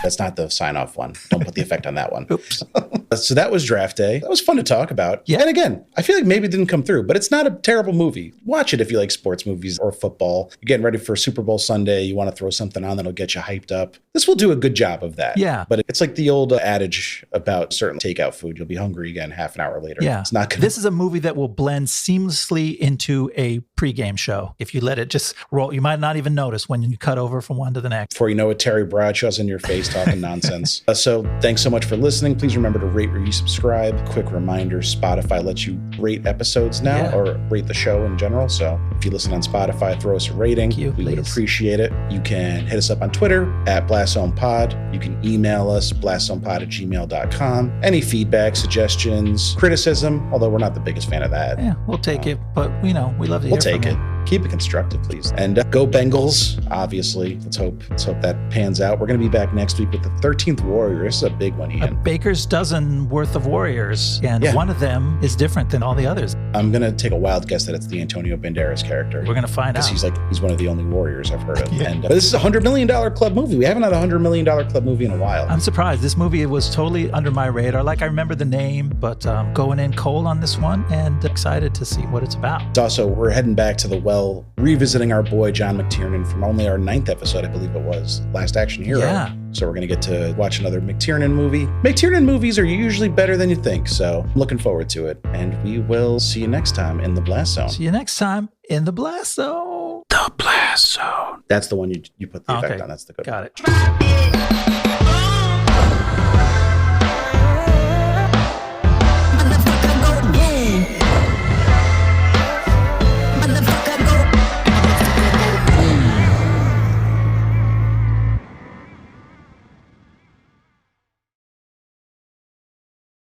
That's not the sign-off one. Don't put the effect on that one. Oops. So that was Draft Day. That was fun to talk about. Yeah. And again, I feel like maybe it didn't come through, but it's not a terrible movie. Watch it if you like sports movies or football. You're getting ready for Super Bowl Sunday. You want to throw something on that'll get you hyped up. This will do a good job of that. Yeah. But it's like the old adage about certain takeout food. You'll be hungry again half an hour later. Yeah. It's not gonna... This is a movie that will blend seamlessly into a pregame show. If you let it just roll, you might not even notice when you cut over from one to the next. Before you know it, Terry Bradshaw's in your face talking nonsense. So thanks so much for listening. Please remember to rate, review, subscribe. Quick reminder, Spotify lets you rate episodes now or rate the show in general. So if you listen on Spotify, throw us a rating. We would appreciate it. You can hit us up on Twitter at BlastZonePod. You can email us, blastzonepod@gmail.com. Any feedback, suggestions, criticism, although we're not the biggest fan of that. Yeah, we'll take it, but we know we love to hear from you. We'll take it. Keep it constructive, please. And go Bengals, obviously. Let's hope that pans out. We're going to be back next week with the 13th Warrior. This is a big one, Ian. A baker's dozen worth of Warriors, and one of them is different than all the others. I'm going to take a wild guess that it's the Antonio Banderas character. We're going to find out. Because he's one of the only Warriors I've heard of. And but this is a $100 million club movie. We haven't had a $100 million club movie in a while. I'm surprised. This movie was totally under my radar. Like, I remember the name, but going in cold on this one and excited to see what it's about. It's also, we're heading back to the well, revisiting our boy John McTiernan from only our 9th episode, I believe it was, Last Action Hero. Yeah. So we're going to get to watch another McTiernan movie. McTiernan movies are usually better than you think, so I'm looking forward to it. And we will see you next time in the Blast Zone. See you next time in the Blast Zone. The Blast Zone. That's the one you put the effect on. That's the good one. Got it.